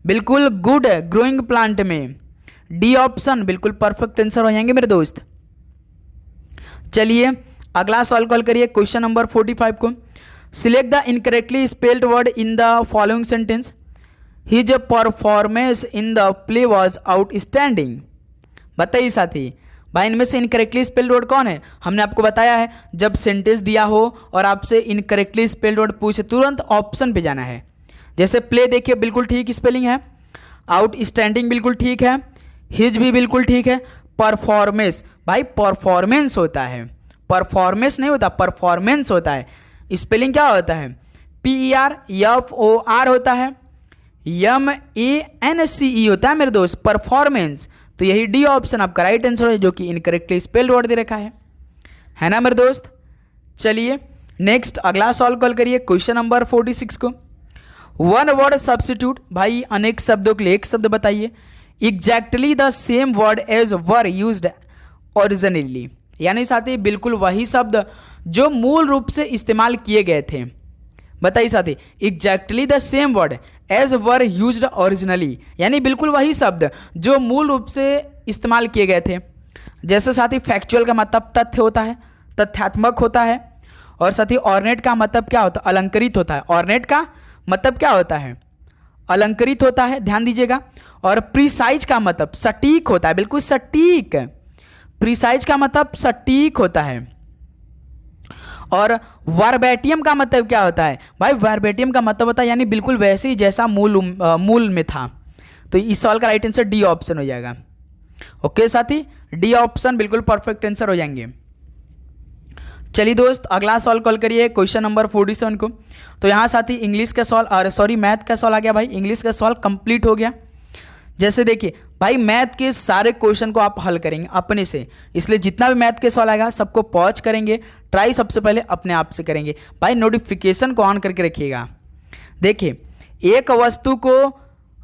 बिल्कुल गुड ग्रोइंग प्लांट में डी ऑप्शन बिल्कुल परफेक्ट आंसर हो जाएंगे मेरे दोस्त। चलिए अगला सवाल कॉल करिए क्वेश्चन नंबर 45 को। Select the incorrectly spelled word in the following sentence. His performance in the play was outstanding. बताइए साथी, भाई इनमें से इनकरेक्टली स्पेल्ड वर्ड कौन है? हमने आपको बताया है जब सेंटेंस दिया हो और आपसे इनकरेक्टली स्पेल्ड वर्ड पूछे तुरंत ऑप्शन पे जाना है। जैसे प्ले देखिए बिल्कुल ठीक स्पेलिंग है, आउटस्टैंडिंग बिल्कुल ठीक है, हिज भी बिल्कुल ठीक है, परफॉर्मेंस भाई परफॉर्मेंस होता है, परफॉर्मेंस नहीं होता, परफॉर्मेंस होता है। स्पेलिंग क्या होता है? PERFOR होता है, MANCE होता है मेरे दोस्त, परफॉर्मेंस। तो यही डी ऑप्शन आपका राइट आंसर है, जो कि इनकरेक्टली स्पेल्ड वर्ड दे रखा है ना मेरे दोस्त। चलिए नेक्स्ट अगला सॉल्व कॉल करिए क्वेश्चन नंबर 46 को। वन वर्ड सब्स्टिट्यूट, भाई अनेक शब्दों के लिए एक शब्द बताइए। Exactly the same word as were used originally, यानी साथी बिल्कुल वही शब्द जो मूल रूप से इस्तेमाल किए गए थे। बताइए साथी, exactly the same word as were used originally, यानी बिल्कुल वही शब्द जो मूल रूप से इस्तेमाल किए गए थे। जैसे साथी फैक्चुअल का मतलब तथ्य होता है, तथ्यात्मक होता है। और साथी ऑर्नेट का मतलब क्या होता है? अलंकृत होता है। ऑर्नेट का मतलब क्या होता है? अलंकृत होता है, ध्यान दीजिएगा। और प्रीसाइज का मतलब सटीक होता है, बिल्कुल सटीक। प्रीसाइज का मतलब सटीक होता है। और वर्बेटियम का मतलब क्या होता है? भाई वर्बेटियम का मतलब होता है यानी बिल्कुल वैसे ही जैसा मूल में था। तो इस सवाल का राइट आंसर डी ऑप्शन हो जाएगा। ओके साथी, डी ऑप्शन बिल्कुल परफेक्ट आंसर हो जाएंगे। चलिए दोस्त अगला सवाल कॉल करिए क्वेश्चन नंबर 47 को। तो यहाँ साथी इंग्लिश का सवाल, और सॉरी मैथ का सवाल आ गया भाई। इंग्लिश का सवाल कंप्लीट हो गया। जैसे देखिए भाई मैथ के सारे क्वेश्चन को आप हल करेंगे अपने से, इसलिए जितना भी मैथ के सवाल आएगा सबको पॉज करेंगे, ट्राई सबसे पहले अपने आप से करेंगे। भाई नोटिफिकेशन को ऑन करके रखिएगा। देखिए एक वस्तु को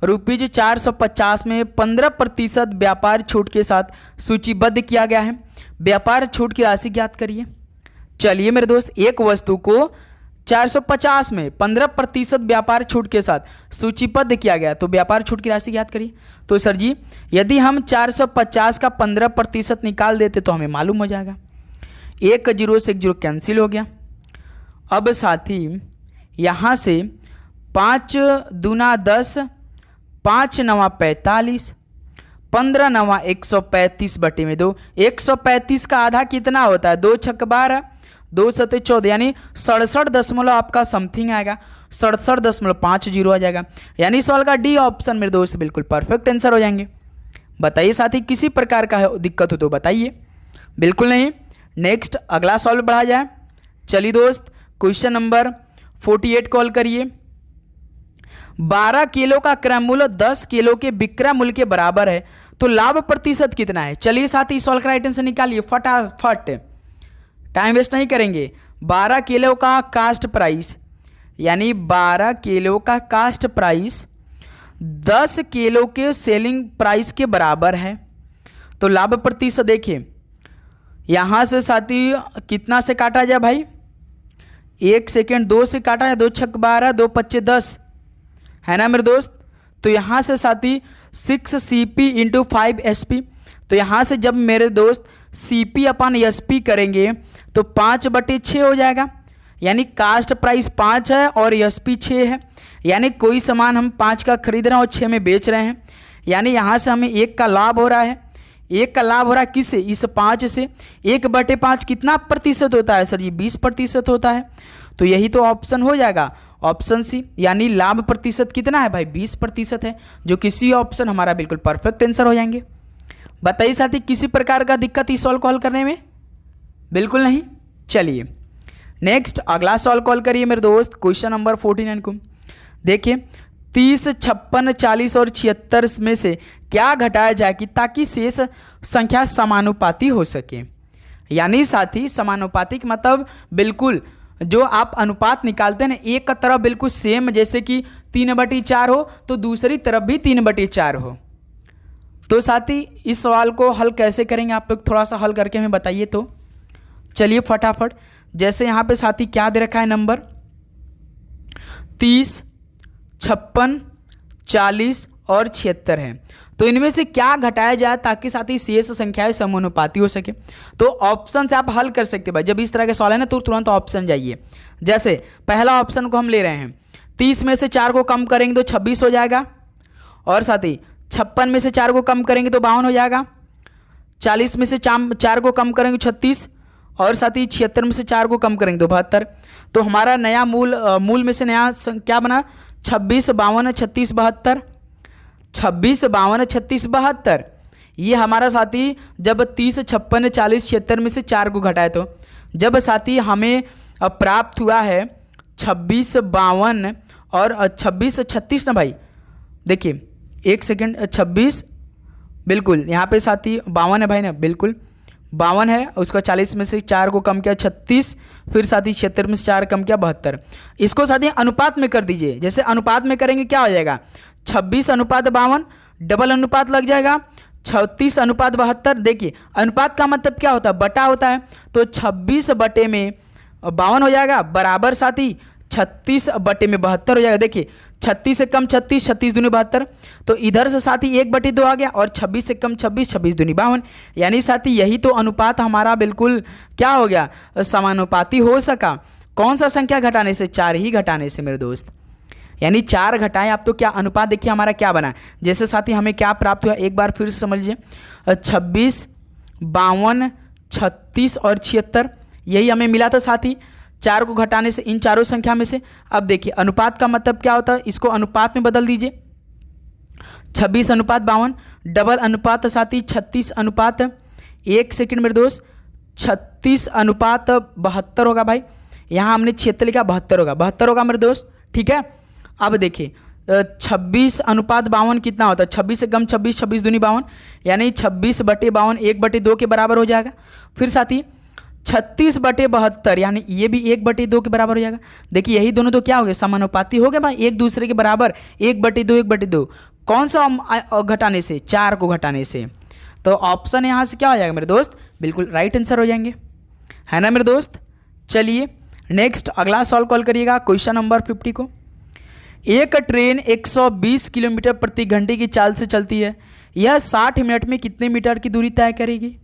₹450 में 15% व्यापार छूट के साथ सूचीबद्ध किया गया है। व्यापार छूट की राशि ज्ञात करिए। चलिए मेरे दोस्त, एक वस्तु को 450 में 15% व्यापार छूट के साथ सूचीबद्ध किया गया, तो व्यापार छूट की राशि ज्ञात करिए। तो सर जी यदि हम 450 का 15% निकाल देते तो हमें मालूम हो जाएगा। 1 0 से 1 0 कैंसिल हो गया। अब साथी यहाँ से 5 दूना 10, 5 नवा 45, 15 नवा 135/2। 135 का आधा कितना होता है? 2 छक्का 12, 2 सते 14, यानी 67 आपका समथिंग आएगा, 67.50 आ जाएगा। यानी सवाल का डी ऑप्शन मेरे दोस्त बिल्कुल परफेक्ट आंसर हो जाएंगे। बताइए साथी किसी प्रकार का दिक्कत हो तो बताइए। बिल्कुल नहीं। नेक्स्ट अगला सवाल बढ़ा जाए। चलिए दोस्त क्वेश्चन नंबर 48 कॉल करिए। 12 किलो का क्रय मूल्य 10 किलो के विक्रय मूल्य के बराबर है तो लाभ प्रतिशत कितना है? चलिए साथी सॉल्व का राइट आंसर निकालिए फटाफट, टाइम वेस्ट नहीं करेंगे। 12 किलो का कास्ट प्राइस, यानी 12 किलो का कास्ट प्राइस 10 किलो के सेलिंग प्राइस के बराबर है तो लाभ प्रतिशत देखिए यहाँ से साथी कितना से काटा जाए भाई? 1 सेकेंड, 2 से काटा है, 2 छक्का 12, 2 पच्चे 10 है ना मेरे दोस्त। तो यहाँ से साथी 6 CP इंटू 5 SP, तो यहाँ से जब मेरे दोस्त CP अपन SP करेंगे तो 5/6 हो जाएगा, यानी कास्ट प्राइस 5 है और SP 6 है, यानी कोई सामान हम 5 का खरीद रहे हैं और 6 में बेच रहे हैं, यानी यहाँ से हमें 1 का लाभ हो रहा है। 1 का लाभ हो रहा है किससे? इस 5 से। 1/5 कितना प्रतिशत होता है सर जी? 20% होता है। तो यही तो ऑप्शन हो जाएगा, ऑप्शन सी, यानी लाभ प्रतिशत कितना है भाई? 20% है, जो किसी ऑप्शन हमारा बिल्कुल परफेक्ट आंसर हो जाएंगे। बताइए साथी किसी प्रकार का दिक्कत इस सवाल कॉल करने में? बिल्कुल नहीं। चलिए नेक्स्ट अगला सवाल कॉल करिए मेरे दोस्त क्वेश्चन नंबर 49 को। देखिए 30, 56, 40 और 76 में से क्या घटाया जाए कि ताकि शेष संख्या समानुपाती हो सके? यानी साथी समानुपातिक मतलब बिल्कुल जो आप अनुपात निकालते हैं ना, एक का तरफ बिल्कुल सेम, जैसे कि 3/4 हो तो दूसरी तरफ भी 3/4 हो। तो साथी इस सवाल को हल कैसे करेंगे आप लोग थोड़ा सा हल करके हमें बताइए। तो चलिए फटाफट, जैसे यहाँ पे साथी क्या दे रखा है नंबर 30, 56, 40 और 76 है, तो इनमें से क्या घटाया जाए ताकि साथी शेष संख्याएं समानुपाती हो सके? तो ऑप्शन से आप हल कर सकते हैं भाई। जब इस तरह के सवाल है ना तो तुरंत ऑप्शन जाइए। जैसे पहला ऑप्शन को हम ले रहे हैं, 30 में से 4 को कम करेंगे तो 26 हो जाएगा, और साथी 56 में से 4 को कम करेंगे तो 52 हो जाएगा, 40 में से 4 को कम करेंगे 36, और साथ ही 76 में से 4 को कम करेंगे तो 72। तो हमारा नया मूल में से नया क्या बना? 26, 52, 36, 72। 26, 52, 36, 72। ये हमारा साथी जब 30, 56, 40, 76 में से 4 को घटाए तो जब साथी हमें प्राप्त हुआ है 26, 52 और 26, 36 ना भाई। देखिए 1 सेकेंड, 26 बिल्कुल यहाँ पे साथी 52 है भाई ना, बिल्कुल 52 है, उसको 40 में से 4 को कम किया 36, फिर साथी 76 में से 4 कम किया 72। इसको साथी अनुपात में कर दीजिए। जैसे अनुपात में करेंगे क्या हो जाएगा? 26:52 डबल अनुपात लग जाएगा 36:72। देखिए अनुपात का मतलब क्या होता है? बटा होता है, तो 26/52 हो जाएगा बराबर साथी 36/72 हो जाएगा। देखिए 36 से कम 36, 36 दूनी 72, तो इधर से साथी 1/2 आ गया, और 26 से कम 26, 26 दूनी 52, यानी साथी यही तो अनुपात हमारा बिल्कुल क्या हो गया? समानुपाती हो सका। कौन सा संख्या घटाने से? 4 ही घटाने से मेरे दोस्त, यानी 4 घटाएं आप तो क्या अनुपात देखिए हमारा क्या बना। जैसे साथी हमें क्या प्राप्त हुआ एक बार फिर से समझ लीजिए, 26, 52, 36 और 76 यही हमें मिला था साथी 4 को घटाने से इन चारों संख्या में से। अब देखिए अनुपात का मतलब क्या होता है? इसको अनुपात में बदल दीजिए। 26:52 डबल अनुपात साथी 36 1 सेकेंड मेरे दोस्त 36:72 होगा भाई। यहाँ हमने 76 लिखा, 72 होगा मेरे दोस्त, ठीक है। अब देखिए 26:52 कितना होता है? 26 से कम 26, 26 दूनी 52, यानी 26/52 1/2 के बराबर हो जाएगा। फिर साथी 36/72 यानी ये भी 1/2 के बराबर हो जाएगा। देखिए यही दोनों तो क्या हो गए? समानुपाती हो गए भाई, एक दूसरे के बराबर 1/2 1/2। कौन सा घटाने से? 4 को घटाने से। तो ऑप्शन यहाँ से क्या हो जाएगा मेरे दोस्त? बिल्कुल राइट आंसर हो जाएंगे, है ना मेरे दोस्त। चलिए नेक्स्ट अगला सॉल्व कॉल करिएगा क्वेश्चन नंबर 50 को। एक ट्रेन 120 किलोमीटर प्रति घंटे की चाल से चलती है, यह 60 मिनट में कितने मीटर की दूरी तय करेगी?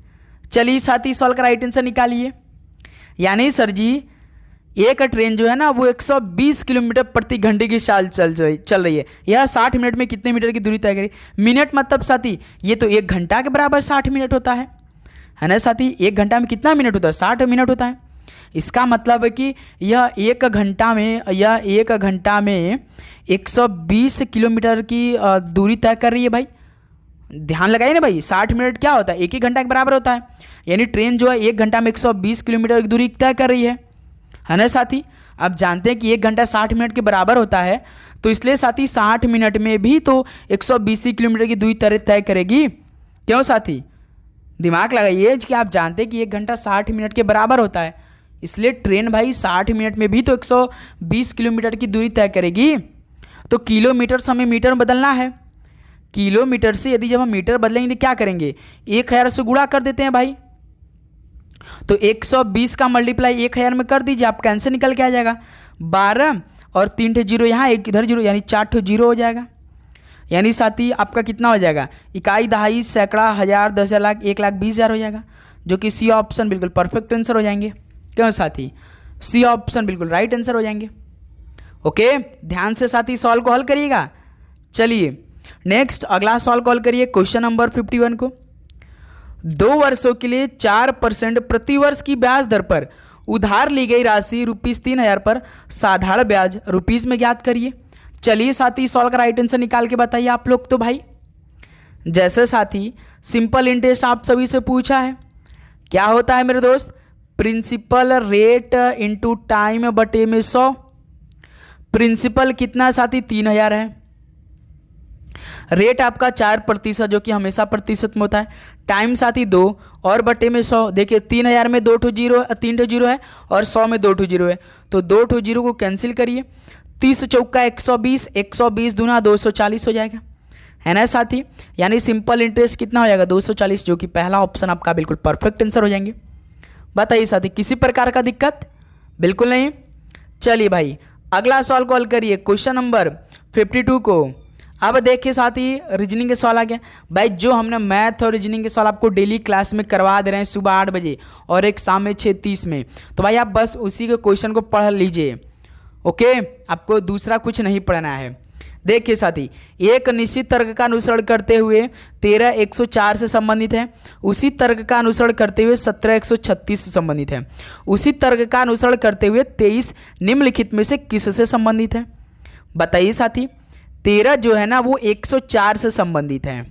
चलिए साथी सॉल्व का राइट आंसर निकालिए। यानी सर जी एक ट्रेन जो है ना वो 120 किलोमीटर प्रति घंटे की चाल चल रही है। यह 60 मिनट में कितने मीटर की दूरी तय करेगी? मिनट मतलब साथी ये तो 1 घंटा के बराबर 60 मिनट होता है ना साथी? 1 घंटा में कितना मिनट होता है? 60 मिनट होता है। इसका मतलब है कि यह 1 घंटा में 120 किलोमीटर की दूरी तय कर रही है भाई। ध्यान लगाइए ना भाई, 60 मिनट क्या होता है? 1 ही घंटा के बराबर होता है। यानी ट्रेन जो है 1 घंटा में 120 किलोमीटर की दूरी तय कर रही है ना साथी? आप जानते हैं कि 1 घंटा 60 मिनट के बराबर होता है, तो इसलिए साथी 60 मिनट में भी तो 120 किलोमीटर की दूरी तय करेगी। क्यों साथी? दिमाग लगाइए कि आप जानते हैं कि 1 घंटा 60 मिनट के बराबर होता है, इसलिए ट्रेन भाई 60 मिनट में भी तो 120 किलोमीटर की दूरी तय करेगी। तो किलोमीटर से हमें मीटर में बदलना है। किलोमीटर से यदि जब हम मीटर बदलेंगे तो क्या करेंगे? 1000 से गुणा कर देते हैं भाई। तो 120 का मल्टीप्लाई 1000 में कर दीजिए, आपका आंसर निकल के आ जाएगा 12 और 3 ठो जीरो यहाँ, एक इधर जीरो, यानी 4 ठो जीरो हो जाएगा। यानी साथी आपका कितना हो जाएगा? इकाई, दहाई, सैकड़ा, हज़ार, 10,000, लाख, 1,20,000 हो जाएगा, जो कि सी ऑप्शन बिल्कुल परफेक्ट आंसर हो जाएंगे। क्यों साथी? सी ऑप्शन बिल्कुल राइट आंसर हो जाएंगे। ओके, ध्यान से साथी सॉल्व को हल करिएगा। चलिए नेक्स्ट अगला सॉल्व कॉल करिए क्वेश्चन नंबर 51 को। 2 वर्षों के लिए 4% प्रतिवर्ष की ब्याज दर पर उधार ली गई राशि ₹3,000 पर साधारण ब्याज रुपीस में ज्ञात करिए। चलिए साथी सॉल्व का राइट आंसर निकाल के बताइए आप लोग। तो भाई जैसे साथी सिंपल इंटरेस्ट आप सभी से पूछा है, क्या होता है मेरे दोस्त? प्रिंसिपल रेट इंटू टाइम बटे में 100। प्रिंसिपल कितना साथी? 3,000 है। रेट आपका 4% जो कि हमेशा प्रतिशत में होता है। टाइम साथी 2 और बटे में 100। देखिए 3,000 में 2 ठो जीरो, 3 ठो जीरो है और 100 में 2 ठो जीरो है, तो 2 ठो जीरो को कैंसिल करिए। 30 चौका 120, 120 दूना 240 हो जाएगा, है ना साथी? यानी सिंपल इंटरेस्ट कितना हो जाएगा? 240, जो कि पहला ऑप्शन आपका बिल्कुल परफेक्ट आंसर हो जाएंगे। बताइए साथी किसी प्रकार का दिक्कत? बिल्कुल नहीं। चलिए भाई अगला सवाल कॉल करिए क्वेश्चन नंबर 52 को। अब देखिए साथी रीजनिंग के सवाल आ गया भाई। जो हमने मैथ और रीजनिंग के सवाल आपको डेली क्लास में करवा दे रहे हैं सुबह 8 बजे और एक शाम में 6:30 में, तो भाई आप बस उसी के क्वेश्चन को पढ़ लीजिए। ओके, आपको दूसरा कुछ नहीं पढ़ना है। देखिए साथी, एक निश्चित तर्क का अनुसरण करते हुए 13 104 से संबंधित है। उसी तर्क का अनुसरण करते हुए 17 136 से संबंधित है। उसी तर्क का अनुसरण करते हुए 23 निम्नलिखित में से किससे संबंधित है? बताइए साथी। 13 जो है ना वो 104 से संबंधित है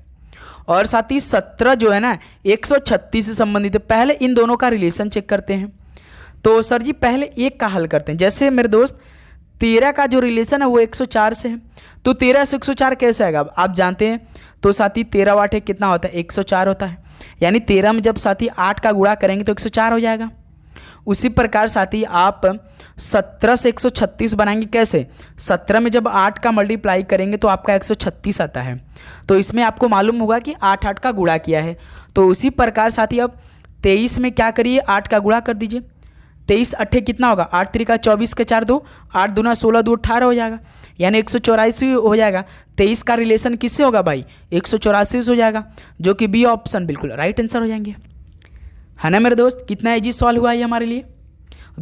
और साथ ही 17 जो है ना 136 से संबंधित है। पहले इन दोनों का रिलेशन चेक करते हैं। तो सर जी पहले एक का हल करते हैं। जैसे मेरे दोस्त 13 का जो रिलेशन है वो 104 से है, तो 13 से 104 कैसे आएगा? आप जानते हैं। तो साथी 13 वाट है कितना होता है? 104 होता है। यानी 13 में जब साथी 8 का गुणा करेंगे तो 104 हो जाएगा। उसी प्रकार साथी आप 17 से 136 बनाएंगे कैसे? 17 में जब 8 का मल्टीप्लाई करेंगे तो आपका 136 आता है। तो इसमें आपको मालूम होगा कि 8 का गुणा किया है। तो उसी प्रकार साथी अब 23 में क्या करिए? 8 का गुणा कर दीजिए। 23 8 कितना होगा? 8 3 का 24 के 4 2, 8 दूना 16 2 18 हो जाएगा, यानी 184 हो जाएगा। 23 का रिलेशन किससे होगा भाई? 184 से हो जाएगा, जो कि बी ऑप्शन बिल्कुल राइट आंसर हो जाएंगे, है ना मेरे दोस्त? कितना इजी सवाल हुआ है हमारे लिए।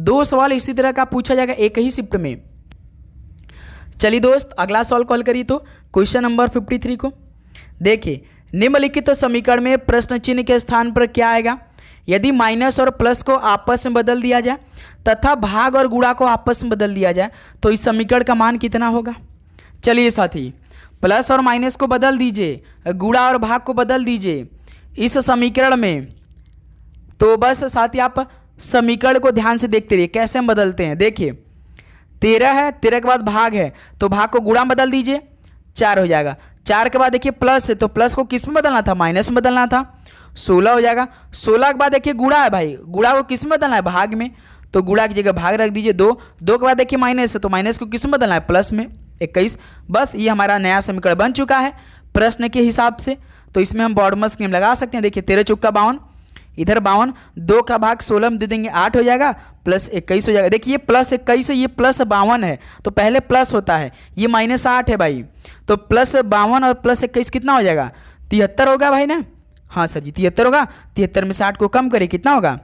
2 सवाल इसी तरह का पूछा जाएगा एक ही शिफ्ट में। चलिए दोस्त अगला सवाल कॉल करिए तो क्वेश्चन नंबर 53 को। देखिए निम्नलिखित समीकरण में प्रश्न चिन्ह के स्थान पर क्या आएगा? यदि माइनस और प्लस को आपस में बदल दिया जाए तथा भाग और गुणा को आपस में बदल दिया जाए तो इस समीकरण का मान कितना होगा? चलिए साथी प्लस और माइनस को बदल दीजिए, गुणा और भाग को बदल दीजिए इस समीकरण में। तो बस साथी आप समीकरण को ध्यान से देखते रहिए कैसे हम बदलते हैं। देखिए 13 है, 13 के बाद भाग है तो भाग को गुणा में बदल दीजिए, 4 हो जाएगा। 4 के बाद देखिए प्लस है तो प्लस को किस में बदलना था? माइनस में बदलना था, 16 हो जाएगा। 16 के बाद देखिए गुणा है भाई, गुणा को किस में बदलना है? भाग में, तो गुणा की जगह भाग रख दीजिए। 2 के बाद देखिए माइनस है तो माइनस को किस में बदलना है? प्लस में, 21। बस ये हमारा नया समीकरण बन चुका है प्रश्न के हिसाब से। तो इसमें हम बॉडमस नियम लगा सकते हैं। देखिए 13 चौका 52, इधर 52, 2 का भाग 16 में दे देंगे 8 हो जाएगा, प्लस 21 हो जाएगा। देखिए ये प्लस 21 है, ये प्लस 52 है, तो पहले प्लस होता है, ये माइनस 8 है भाई। तो प्लस 52 और प्लस 21 कितना हो जाएगा? 73 होगा भाई ना? हाँ सर जी 73 होगा। 73 में 60 को कम करें कितना होगा?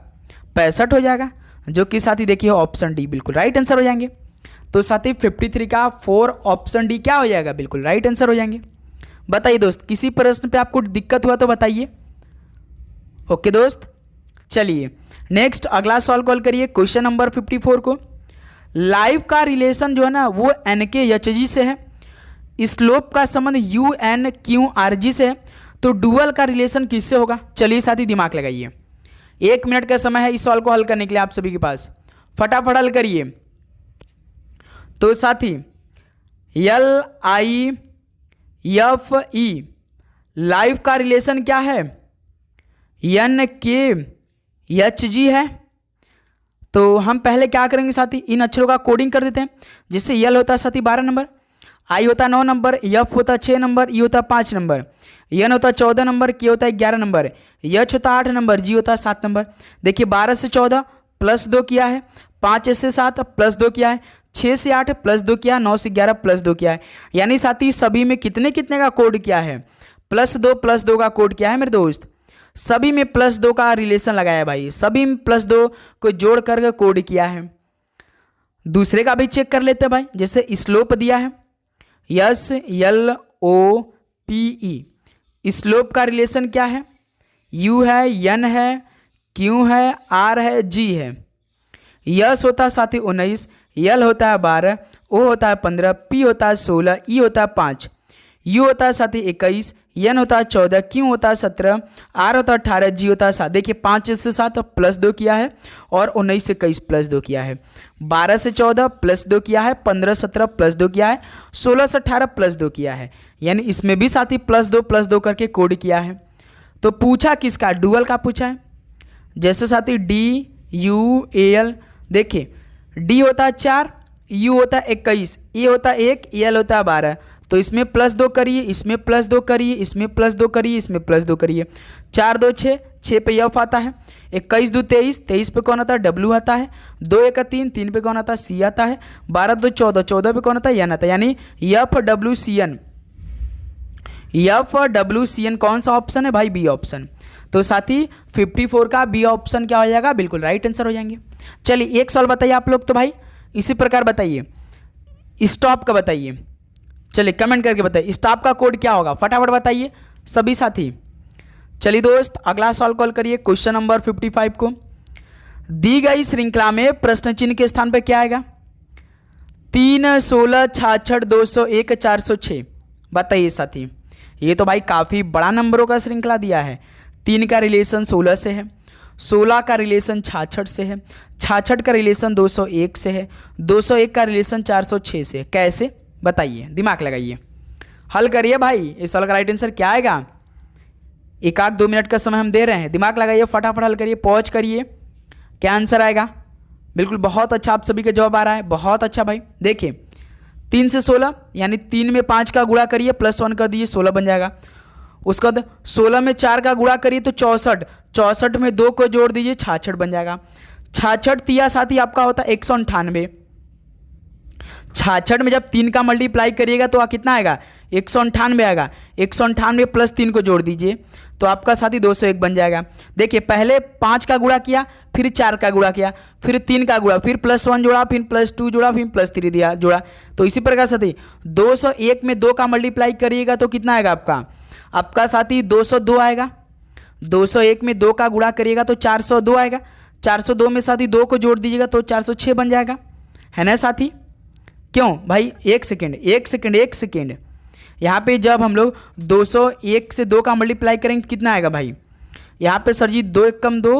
65 हो जाएगा। जो कि साथी देखिए ऑप्शन डी बिल्कुल राइट आंसर हो जाएंगे। तो साथी 53 का 4 ऑप्शन डी क्या हो जाएगा, बिल्कुल राइट आंसर हो जाएंगे। बताइए दोस्त, किसी प्रश्न पे आपको दिक्कत हुआ तो बताइए। ओके दोस्त, चलिए नेक्स्ट अगला सॉल्व कॉल करिए क्वेश्चन नंबर 54 को। लाइव का रिलेशन जो है ना वो एन के एच जी से है, स्लोप का संबंध U N Q R G से है, तो डुअल का रिलेशन किससे होगा। चलिए साथी दिमाग लगाइए, 1 मिनट का समय है इस सॉल्व को हल करने के लिए आप सभी के पास, फटाफट हल करिए। तो साथी L I F E live का रिलेशन क्या है, एन के एच जी है। तो हम पहले क्या करेंगे साथी, इन अक्षरों का कोडिंग कर देते हैं। जिससे एल होता है साथी 12 नंबर, आई होता है 9 नंबर, एफ होता है 6 नंबर, ई होता है 5 नंबर, एन होता है 14 नंबर, के होता है 11 नंबर, एच होता है 8 नंबर, जी होता है 7 नंबर। देखिए 12 से 14 प्लस 2 किया है, 5 से 7 प्लस 2 किया है, 6 से 8 प्लस 2 किया, 9 से 11 प्लस 2 किया है। यानी साथी सभी में कितने कितने का कोड किया है, +2 का कोड किया है मेरे दोस्त। सभी में +2 का रिलेशन लगाया है भाई, सभी में +2 को जोड़ करके कोड किया है। दूसरे का भी चेक कर लेते हैं भाई, जैसे स्लोप दिया है SLOPE, स्लोप का रिलेशन क्या है, U है, N है, Q है, R है, G है। यस होता है साथी 19, L होता है 12, O होता है 15, P होता है 16, E होता है 5, U होता है साथी 21, N होता है 14, Q होता है 17, R होता है 18, G होता है 7। देखिए 5 से 7 प्लस 2 किया है और 19 से 21 प्लस 2 किया है, 12 से 14 प्लस 2 किया है, 15 17 प्लस 2 किया है, 16 से 18 प्लस 2 किया है। यानी इसमें भी साथी प्लस दो करके कोड किया है। तो पूछा किसका, डुअल का पूछा है। जैसे साथी DUAL, देखिए D होता है 4, U होता है 21, E होता है 1, L होता है 12। तो इसमें +2 करिए, इसमें +2 करिए, इसमें +2 करिए, इसमें +2 करिए। 4 2 6, 6 पे F आता है, 21 2 23, 23 पे कौन आता है, W आता है, 2 1 3, 3 पे कौन आता है, C आता है, 12 2 14, 14 पे कौन आता है, N आता है। यानी FWCN कौन सा ऑप्शन है भाई, बी ऑप्शन। तो साथी 54 का बी ऑप्शन क्या हो जाएगा, बिल्कुल राइट आंसर हो जाएंगे। चलिए एक सवाल बताइए आप लोग, तो भाई इसी प्रकार बताइए, स्टॉप का बताइए। चलिए कमेंट करके बताइए स्टॉप का कोड क्या होगा, फटाफट बताइए सभी साथी। चलिए दोस्त अगला सवाल कॉल करिए क्वेश्चन नंबर 55 को। दी गई श्रृंखला में प्रश्न चिन्ह के स्थान पर क्या आएगा, 3 16 66 201 406। बताइए साथी, ये तो भाई काफ़ी बड़ा नंबरों का श्रृंखला दिया है। 3 का रिलेशन 16 से है, 16 का रिलेशन 66 से है, 66 का रिलेशन 201 से है, 201 का रिलेशन 406 से है। कैसे बताइए, दिमाग लगाइए, हल करिए भाई। इस सवाल का राइट आंसर क्या आएगा, 1-2 मिनट का समय हम दे रहे हैं, दिमाग लगाइए, फटाफट हल करिए, पॉज करिए, क्या आंसर आएगा। बिल्कुल बहुत अच्छा आप सभी का जवाब आ रहा है, बहुत अच्छा भाई। देखिए 3 से 16 यानी 3 में 5 का गुणा करिए, +1 कर दीजिए, 16 बन जाएगा। उसके बाद 16 में 4 का गुणा करिए तो 64, 64 में 2 को जोड़ दीजिए, 66 बन जाएगा। 66 तिया साथी आपका होता है 198, 66 में जब 3 का मल्टीप्लाई करिएगा तो कितना आएगा, 198 आएगा। 198 प्लस 3 को जोड़ दीजिए तो आपका साथी 201 बन जाएगा। देखिए पहले 5 का गुणा किया, फिर 4 का गुणा किया, फिर 3 का गुणा, फिर +1 जोड़ा, फिर +2 जोड़ा, फिर +3 दिया जोड़ा। तो इसी प्रकार साथी 201 में 2 का मल्टीप्लाई करिएगा तो कितना आएगा आपका साथी 202 आएगा। 201 में 2 का गुणा करिएगा तो 402 आएगा। 402 में साथी 2 को जोड़ दीजिएगा तो 406 बन जाएगा, है ना साथी। क्यों भाई, एक सेकेंड, यहाँ पे जब हम लोग 201 से 2 का मल्टीप्लाई करेंगे कितना आएगा भाई, यहाँ पे सर जी 2 1 कम 2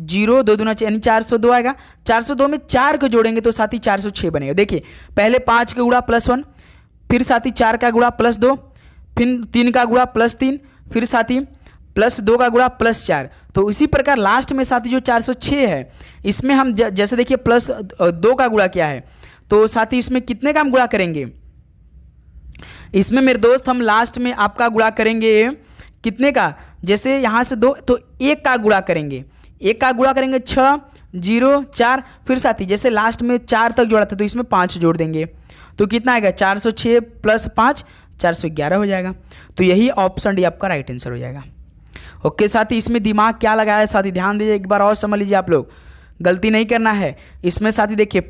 0, 2 दूना 6 यानी 402 आएगा। 402 में 4 को जोड़ेंगे तो साथी 406 बनेगा। देखिए पहले 5 का गुणा +1, फिर साथी 4 का गुणा +2, फिर 3 का गुणा +3, फिर साथी +2 का गुणा +4। तो इसी प्रकार लास्ट में साथी जो 406 है, इसमें हम जैसे देखिए +2 का गुणा किया है तो साथी इसमें कितने का हम गुणा करेंगे, इसमें मेरे दोस्त हम लास्ट में आपका गुणा करेंगे कितने का, जैसे यहाँ से 2 तो 1 का गुणा करेंगे, 1 का गुणा करेंगे 6 0 4, फिर साथी जैसे लास्ट में 4 तक जोड़ा था तो इसमें 5 जोड़ देंगे तो कितना आएगा, 406 + 5 411 हो जाएगा। तो यही ऑप्शन डी आपका राइट आंसर हो जाएगा। ओके साथी, इसमें दिमाग क्या लगाया है साथी, ध्यान दीजिए, एक बार और समझ लीजिए आप लोग। गलती नहीं करना है। इसमें साथी देखिए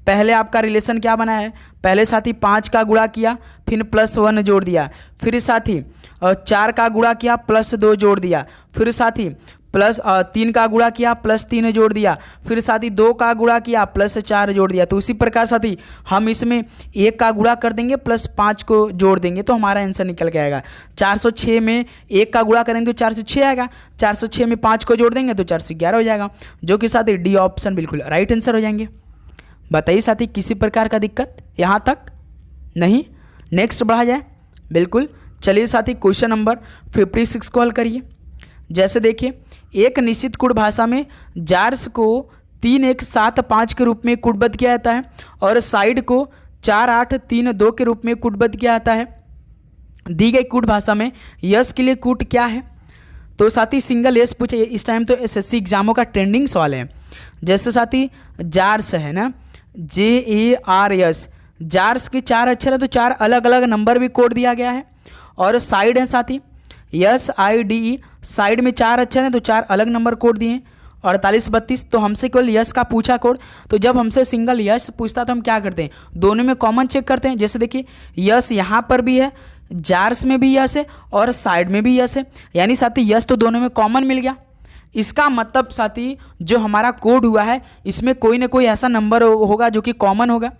पहले आपका रिलेशन क्या बना है, पहले साथी 5 का गुणा किया फिर +1 जोड़ दिया, फिर साथी 4 का गुणा किया +2 जोड़ दिया, फिर साथी +3 का गुणा किया +3 जोड़ दिया, फिर साथी 2 का गुणा किया +4 जोड़ दिया। तो उसी प्रकार साथी हम इसमें 1 का गुणा कर देंगे +5 को जोड़ देंगे तो हमारा आंसर निकल के आएगा। 406 में 1 का गुणा करेंगे तो 406 आएगा, 406 में 5 को जोड़ देंगे तो 411 हो जाएगा, जो कि साथी डी ऑप्शन बिल्कुल राइट आंसर हो जाएंगे। बताइए साथी किसी प्रकार का दिक्कत यहाँ तक नहीं? नेक्स्ट बढ़ा जाए। बिल्कुल, चलिए साथी क्वेश्चन नंबर 56 को हल करिए। जैसे देखिए, एक निश्चित कूट भाषा में जार्स को 3175 के रूप में कूटबद्ध किया जाता है और साइड को 4832 के रूप में कूटबद्ध किया जाता है। दी गई कूट भाषा में यस के लिए कूट क्या है? तो साथी सिंगल यस पूछे, इस टाइम तो एसएससी एग्जामों का ट्रेंडिंग सवाल है। जैसे साथी जार्स है ना, JARS, जार्स के 4 अक्षर है तो 4 अलग अलग नंबर भी कोड दिया गया है। और साइड है साथी SIDE, साइड में 4 अक्षर हैं तो 4 अलग नंबर कोड दिए हैं। 4832, तो हमसे केवल यस का पूछा कोड। तो जब हमसे सिंगल यस पूछता तो हम क्या करते हैं, दोनों में कॉमन चेक करते हैं। जैसे देखिए यस यहाँ पर भी है, जार्स में भी यस है और साइड में भी यस है, यानी साथी यस तो दोनों में कॉमन मिल गया। इसका मतलब साथी जो हमारा कोड हुआ है इसमें कोई ना कोई ऐसा नंबर होगा जो कि कॉमन होगा।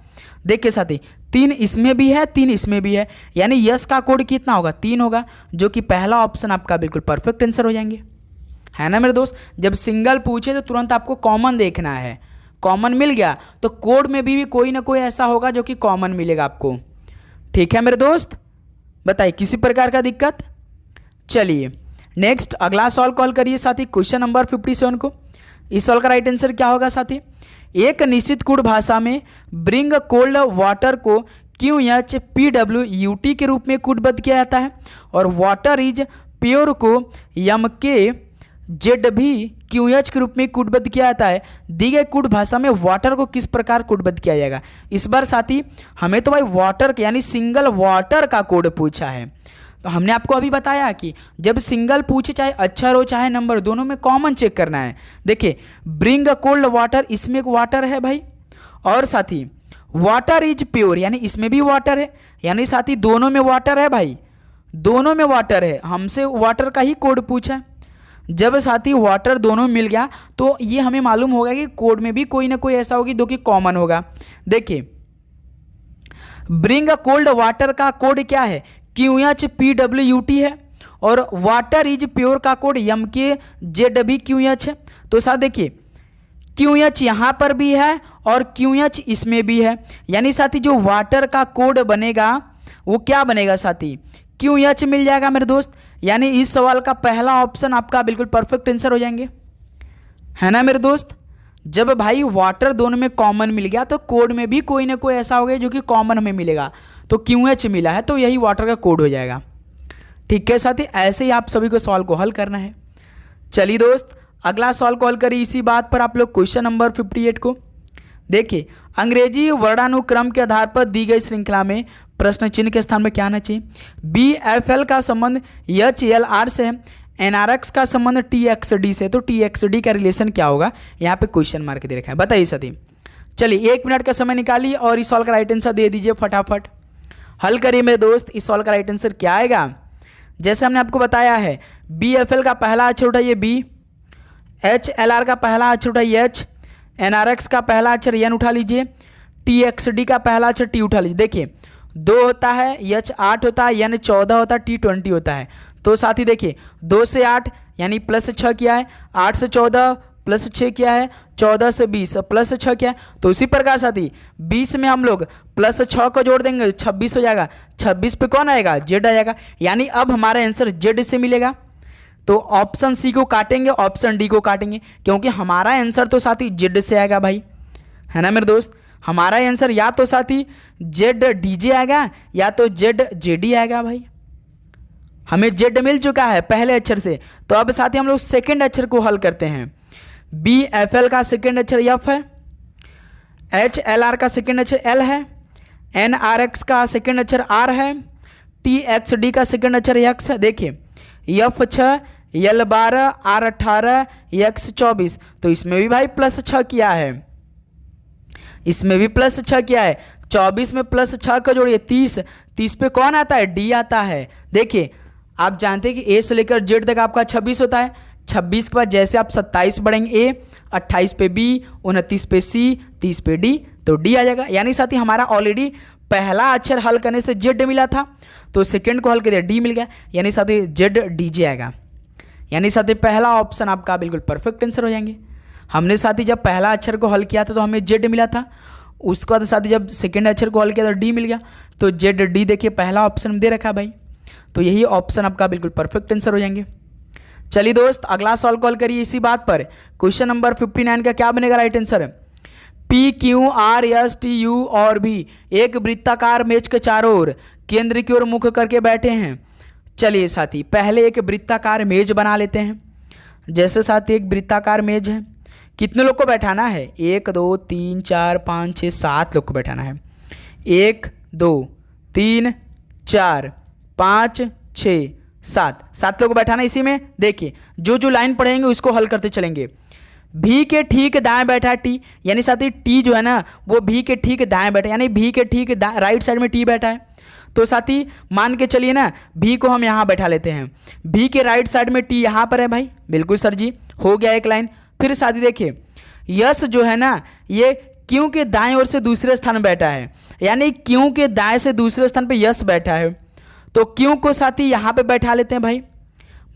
देखिए साथी 3 इसमें भी है 3 इसमें भी है, यानी यस का कोड कितना होगा, 3 होगा, जो कि पहला ऑप्शन आपका बिल्कुल परफेक्ट आंसर हो जाएंगे, है ना मेरे दोस्त। जब सिंगल पूछे तो तुरंत आपको कॉमन देखना है, कॉमन मिल गया तो कोड में भी कोई ना कोई ऐसा होगा जो कि कॉमन मिलेगा आपको। ठीक है मेरे दोस्त, बताइए किसी प्रकार का दिक्कत? चलिए नेक्स्ट अगला सॉल्व कॉल करिए साथी, क्वेश्चन नंबर 57 को। इस सॉल्व का राइट आंसर क्या होगा साथी? एक निश्चित कूट भाषा में ब्रिंग कोल्ड वाटर को QHPWUT के रूप में कूटबद्ध किया जाता है और वाटर इज प्योर को MKZBQH के रूप में कूटबद्ध किया जाता है। दी गई कूट भाषा में वाटर को किस प्रकार कूटबद्ध किया जाएगा? इस बार साथी हमें तो भाई वाटर यानी सिंगल वाटर का कोड पूछा है। तो हमने आपको अभी बताया कि जब सिंगल पूछे चाहे अक्षर हो चाहे नंबर, दोनों में कॉमन चेक करना है। देखिए ब्रिंग कोल्ड वाटर, इसमें एक वाटर है भाई, और साथी वाटर इज प्योर यानी इसमें भी वाटर है, यानी साथी दोनों में वाटर है भाई, दोनों में वाटर है। हमसे वाटर का ही कोड पूछा है। जब साथी वाटर दोनों मिल गया तो ये हमें मालूम होगा कि कोड में भी कोई ना कोई ऐसा होगी जो कि कॉमन होगा। देखिए ब्रिंग कोल्ड वाटर का कोड क्या है, QHPWUT है, और वाटर इज प्योर का कोड MKZBQH है। तो साथ देखिए QH यहाँ पर भी है और QH इसमें भी है, यानी साथी जो वाटर का कोड बनेगा वो क्या बनेगा साथी, QH मिल जाएगा मेरे दोस्त। यानी इस सवाल का पहला ऑप्शन आपका बिल्कुल परफेक्ट आंसर हो जाएंगे, है ना मेरे दोस्त। जब भाई वाटर दोनों में कॉमन मिल गया तो कोड में भी कोई ना कोई ऐसा होगा जो कि कॉमन हमें मिलेगा, तो QH मिला है तो यही वाटर का कोड हो जाएगा। ठीक है साथी, ऐसे ही आप सभी को सवाल को हल करना है। चलिए दोस्त अगला सवाल को हल करिए इसी बात पर आप लोग, क्वेश्चन नंबर 58 को। देखिए अंग्रेजी वर्णानुक्रम के आधार पर दी गई श्रृंखला में प्रश्न चिन्ह के स्थान में क्या आना चाहिए? BFL का संबंध HLR से है, NRX का संबंध TXD से, तो TXD का रिलेशन क्या होगा? यहाँ पे क्वेश्चन मार्क दे रखा है, बताइए साथी। चलिए 1 मिनट का समय निकालिए और इस सवाल का राइट आंसर दे दीजिए फटाफट। हल करिए मेरे दोस्त। इस सवाल का राइट आंसर क्या आएगा? जैसे हमने आपको बताया है BFL का पहला अक्षर उठाइए B, HLR का पहला अक्षर उठाइए H, NRX का पहला अक्षर N उठा लीजिए, TXD का पहला अक्षर T उठा लीजिए। देखिए 2 होता है, H 8 होता है, N 14 होता है, T 20 होता है। तो साथी देखिए 2 से 8 यानी +6 किया है, 8 से 14 +6 किया है, 14 से 20 +6 किया है। तो उसी प्रकार साथी 20 में हम लोग +6 को जोड़ देंगे 26 हो जाएगा। 26 पे कौन आएगा? Z आ जाएगा, यानी अब हमारा आंसर Z से मिलेगा। तो ऑप्शन C को काटेंगे, ऑप्शन D को काटेंगे, क्योंकि हमारा आंसर तो साथी Z से आएगा भाई, है ना मेरे दोस्त। हमारा आंसर या तो साथी ZDJ आएगा या तो ZJD आएगा भाई। हमें Z मिल चुका है पहले अक्षर से, तो अब साथी हम लोग सेकेंड अक्षर को हल करते हैं। BFL का सेकेंड अक्षर F है, HLR का सेकेंड अक्षर L है, NRX का सेकेंड अक्षर R है, TXD का सेकेंड अक्षर X है। देखिए F 6 L12 R18 X24, तो इसमें भी भाई +6 किया है, इसमें भी +6 किया है। 24 में +6 का जोड़िए 30, 30 पे कौन आता है, D आता है। देखिए आप जानते हैं कि A से लेकर Z तक आपका 26 होता है। 26 के बाद जैसे आप 27 बढ़ेंगे A, 28 पे B, 29 पे C, 30 पे D, तो D आ जाएगा। यानी साथी हमारा ऑलरेडी पहला अक्षर हल करने से Z मिला था, तो सेकंड को हल कर दिया D मिल गया, यानी साथी ZDJ आएगा। यानी साथी पहला ऑप्शन आपका बिल्कुल परफेक्ट आंसर हो जाएंगे। हमने साथी जब पहला अक्षर को हल किया था तो हमें Z मिला था, उसके बाद साथी जब सेकंड अक्षर को हल किया तो D मिल गया, तो ZD देखिए पहला ऑप्शन दे रखा है भाई, तो यही ऑप्शन आपका बिल्कुल परफेक्ट आंसर हो जाएंगे। चलिए दोस्त अगला सवाल कॉल करिए इसी बात पर। क्वेश्चन नंबर 59 का क्या बनेगा राइट आंसर? PQRSTU और भी एक वृत्ताकार मेज के चारों ओर केंद्र की ओर मुख करके बैठे हैं। चलिए साथी पहले एक वृत्ताकार मेज बना लेते हैं। जैसे साथी एक वृत्ताकार मेज है, कितने लोग को बैठाना है? 1 2 3 4 5 6 7 लोग को बैठाना है। 1 2 3 4 5 6 7 लोग को बैठाना है इसी में। देखिए जो जो लाइन पढ़ेंगे उसको हल करते चलेंगे। भी के ठीक दाएं बैठा टी, यानी साथी टी जो है ना वो भी के ठीक दाएं बैठा, यानी भी के ठीक राइट साइड में टी बैठा है। तो साथी मान के चलिए ना भी को हम यहाँ बैठा लेते हैं, भी के राइट साइड में टी यहाँ पर है भाई। बिल्कुल सर जी, हो गया एक लाइन। फिर साथी देखिए यस जो है ना ये क्यों के दाएं ओर से दूसरे स्थान में बैठा है, यानी क्यों के दाएं से दूसरे स्थान पे यस बैठा है, तो क्यों को साथी यहाँ पे बैठा लेते हैं भाई।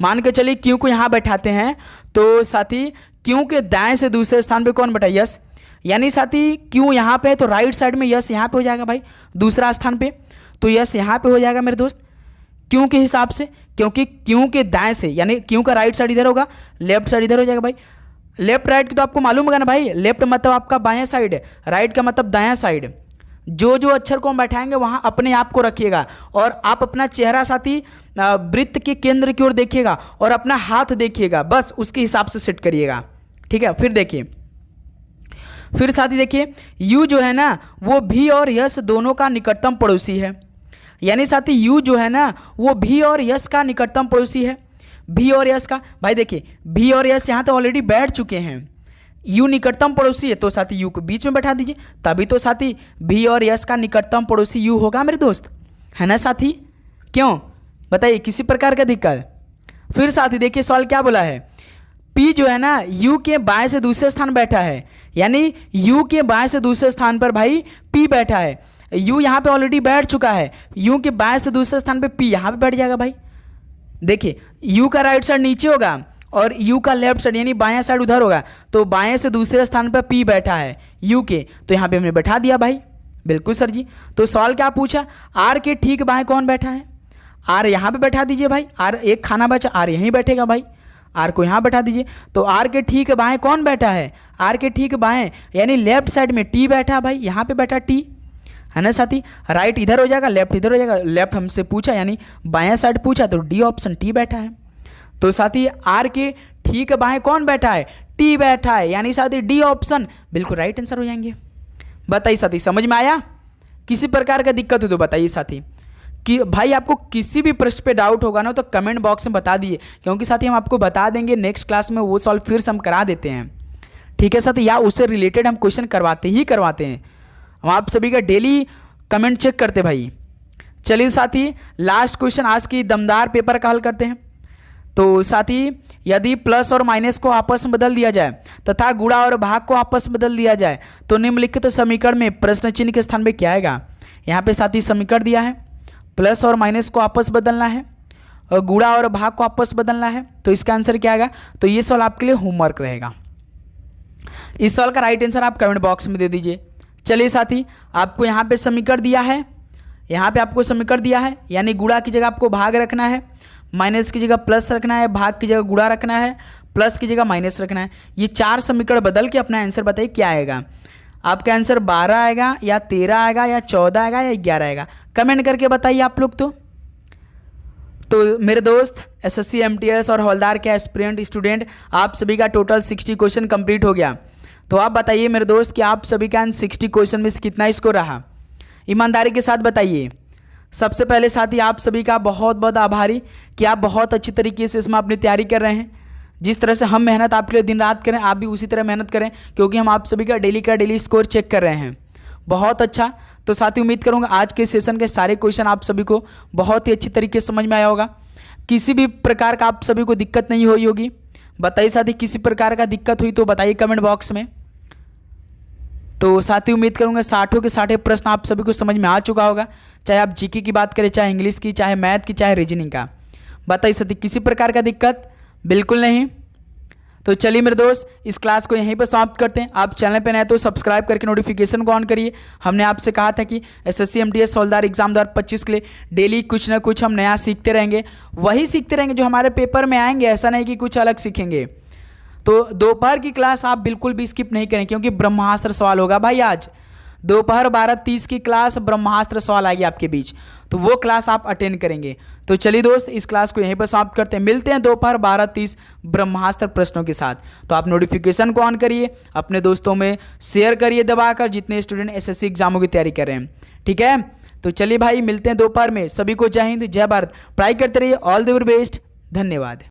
मान के चलिए क्यों को यहाँ बैठाते हैं, तो साथी क्यों के दाएं से दूसरे स्थान पे कौन बैठा? यस। यानी साथी क्यों यहाँ पे है तो राइट साइड में यस यहाँ पे हो जाएगा भाई, दूसरा स्थान पे, तो यस यहाँ पे हो जाएगा मेरे दोस्त क्यों के हिसाब से, क्योंकि क्यों के दाएं से, यानी क्यों का राइट साइड इधर होगा, लेफ्ट साइड इधर हो जाएगा भाई। लेफ्ट राइट की तो आपको मालूम होगा ना भाई, लेफ्ट मतलब आपका बायां साइड है, राइट का मतलब दायां साइड। जो जो अक्षर को हम बैठाएंगे वहाँ अपने आप को रखिएगा और आप अपना चेहरा साथी वृत्त के केंद्र की ओर देखिएगा और अपना हाथ देखिएगा, बस उसके हिसाब से सेट करिएगा, ठीक है। फिर देखिए फिर साथी देखिए यू जो है ना वो भी और यस दोनों का निकटतम पड़ोसी है, यानी साथी यू जो है ना वो भी और यस का निकटतम पड़ोसी है। भी और यस का भाई देखिए भी और यस यहाँ तो ऑलरेडी बैठ चुके हैं, यू निकटतम पड़ोसी है तो साथी यू को बीच में बैठा दीजिए, तभी तो साथी भी और यस का निकटतम पड़ोसी यू होगा मेरे दोस्त, है ना साथी। क्यों बताइए किसी प्रकार का दिक्कत? फिर साथी देखिए सवाल क्या बोला है, पी जो है ना यू के बाएं से दूसरे स्थान बैठा है, यानी यू के बाएं से दूसरे स्थान पर भाई पी बैठा है। यू यहाँ पे ऑलरेडी बैठ चुका है, यू के बाएं से दूसरे स्थान पे पी यहाँ पे बैठ जाएगा भाई। देखिए यू का राइट साइड नीचे होगा और यू का लेफ्ट साइड यानी बायां साइड उधर होगा, तो बाएं से दूसरे स्थान पर पी बैठा है यू के, तो यहाँ पे हमने बैठा दिया भाई। बिल्कुल सर जी। तो सवाल क्या पूछा, आर के ठीक बाएं कौन बैठा है? आर यहाँ पे बैठा दीजिए भाई, आर एक खाना बचा, आर यहीं बैठेगा भाई, आर को यहाँ बैठा दीजिए। तो आर के ठीक बाएं कौन बैठा है? आर के ठीक बाएं यानी लेफ्ट साइड में टी बैठा भाई, यहाँ पे बैठा टी, है ना साथी। राइट इधर हो जाएगा, लेफ्ट इधर हो जाएगा, लेफ्ट हमसे पूछा यानी बायां साइड पूछा तो डी ऑप्शन टी बैठा है। तो साथी आर के ठीक बाएं कौन बैठा है? टी बैठा है, यानी साथी डी ऑप्शन बिल्कुल राइट आंसर हो जाएंगे। बताइए साथी समझ में आया? किसी प्रकार का दिक्कत हो तो बताइए साथी। कि भाई आपको किसी भी प्रश्न पे डाउट होगा ना तो कमेंट बॉक्स में बता दिए, क्योंकि साथी हम आपको बता देंगे नेक्स्ट क्लास में वो सॉल्व फिर से हम करा देते हैं, ठीक है साथी, या उससे रिलेटेड हम क्वेश्चन करवाते हैं। हम आप सभी का डेली कमेंट चेक करते भाई। चलिए साथी लास्ट क्वेश्चन आज की दमदार पेपर का हल करते हैं। तो साथी यदि प्लस और माइनस को आपस में बदल दिया जाए तथा गुणा और भाग को आपस में बदल दिया जाए तो निम्नलिखित समीकरण में प्रश्न चिन्ह के स्थान पे क्या आएगा? यहाँ पे साथी समीकरण दिया है, प्लस और माइनस को आपस बदलना है और गुणा और भाग को आपस बदलना है, तो इसका आंसर क्या आएगा? तो ये सवाल आपके लिए होमवर्क रहेगा। इस सवाल का राइट आंसर आप कमेंट बॉक्स में दे दीजिए। चलिए साथी आपको यहाँ पे समीकरण दिया है, यहाँ पे आपको समीकरण दिया है, यानी गुणा की जगह आपको भाग रखना है, माइनस की जगह प्लस रखना है, भाग की जगह गुणा रखना है, प्लस की जगह माइनस रखना है। ये 4 समीकरण बदल के अपना आंसर बताइए क्या आएगा? आपका आंसर 12 आएगा या 13 आएगा या 14 आएगा या 11 आएगा? कमेंट करके बताइए आप लोग। तो मेरे दोस्त एसएससी एमटीएस और हवलदार के एस्पिरेंट स्टूडेंट आप सभी का टोटल 60 क्वेश्चन कंप्लीट हो गया। तो आप बताइए मेरे दोस्त कि आप सभी का 60 क्वेश्चन में कितना स्कोर रहा? ईमानदारी के साथ बताइए। सबसे पहले साथी आप सभी का बहुत बहुत आभारी कि आप बहुत अच्छी तरीके से इसमें अपनी तैयारी कर रहे हैं। जिस तरह से हम मेहनत आपके लिए दिन रात करें, आप भी उसी तरह मेहनत करें, क्योंकि हम आप सभी का डेली स्कोर चेक कर रहे हैं। बहुत अच्छा। तो साथी उम्मीद करूँगा आज के सेशन के सारे क्वेश्चन आप सभी को बहुत ही अच्छी तरीके से समझ में आया होगा। किसी भी प्रकार का आप सभी को दिक्कत नहीं हुई होगी। बताइए साथी, किसी प्रकार का दिक्कत हुई तो बताइए कमेंट बॉक्स में। तो साथी उम्मीद करूंगा 60 के 60 प्रश्न आप सभी को समझ में आ चुका होगा, चाहे आप जीके की बात करें, चाहे इंग्लिश की, चाहे मैथ की, चाहे रीजनिंग का। बताइए साथी, किसी प्रकार का दिक्कत बिल्कुल नहीं। तो चलिए मेरे दोस्त, इस क्लास को यहीं पर समाप्त करते हैं। आप चैनल पर नए तो सब्सक्राइब करके नोटिफिकेशन को ऑन करिए। हमने आपसे कहा था कि एसएससी एमटीएस हवलदार एग्जाम 2025 के लिए डेली कुछ ना कुछ हम नया सीखते रहेंगे। वही सीखते रहेंगे जो हमारे पेपर में आएंगे, ऐसा नहीं कि कुछ अलग सीखेंगे। तो दोपहर की क्लास आप बिल्कुल भी स्किप नहीं करें, क्योंकि ब्रह्मास्त्र सवाल होगा भाई। आज दोपहर 12:30 की क्लास ब्रह्मास्त्र सवाल आएगी आपके बीच, तो वो क्लास आप अटेंड करेंगे। तो चलिए दोस्त, इस क्लास को यहीं पर समाप्त करते हैं। मिलते हैं दोपहर 12:30 ब्रह्मास्त्र प्रश्नों के साथ। तो आप नोटिफिकेशन को ऑन करिए, अपने दोस्तों में शेयर करिए दबाकर, जितने स्टूडेंट एसएससी एग्जामों की तैयारी कर रहे हैं। ठीक है, तो चलिए भाई, मिलते हैं दोपहर में। सभी को जय हिंद, जय भारत। पढ़ाई करते रहिए। All the very best. धन्यवाद।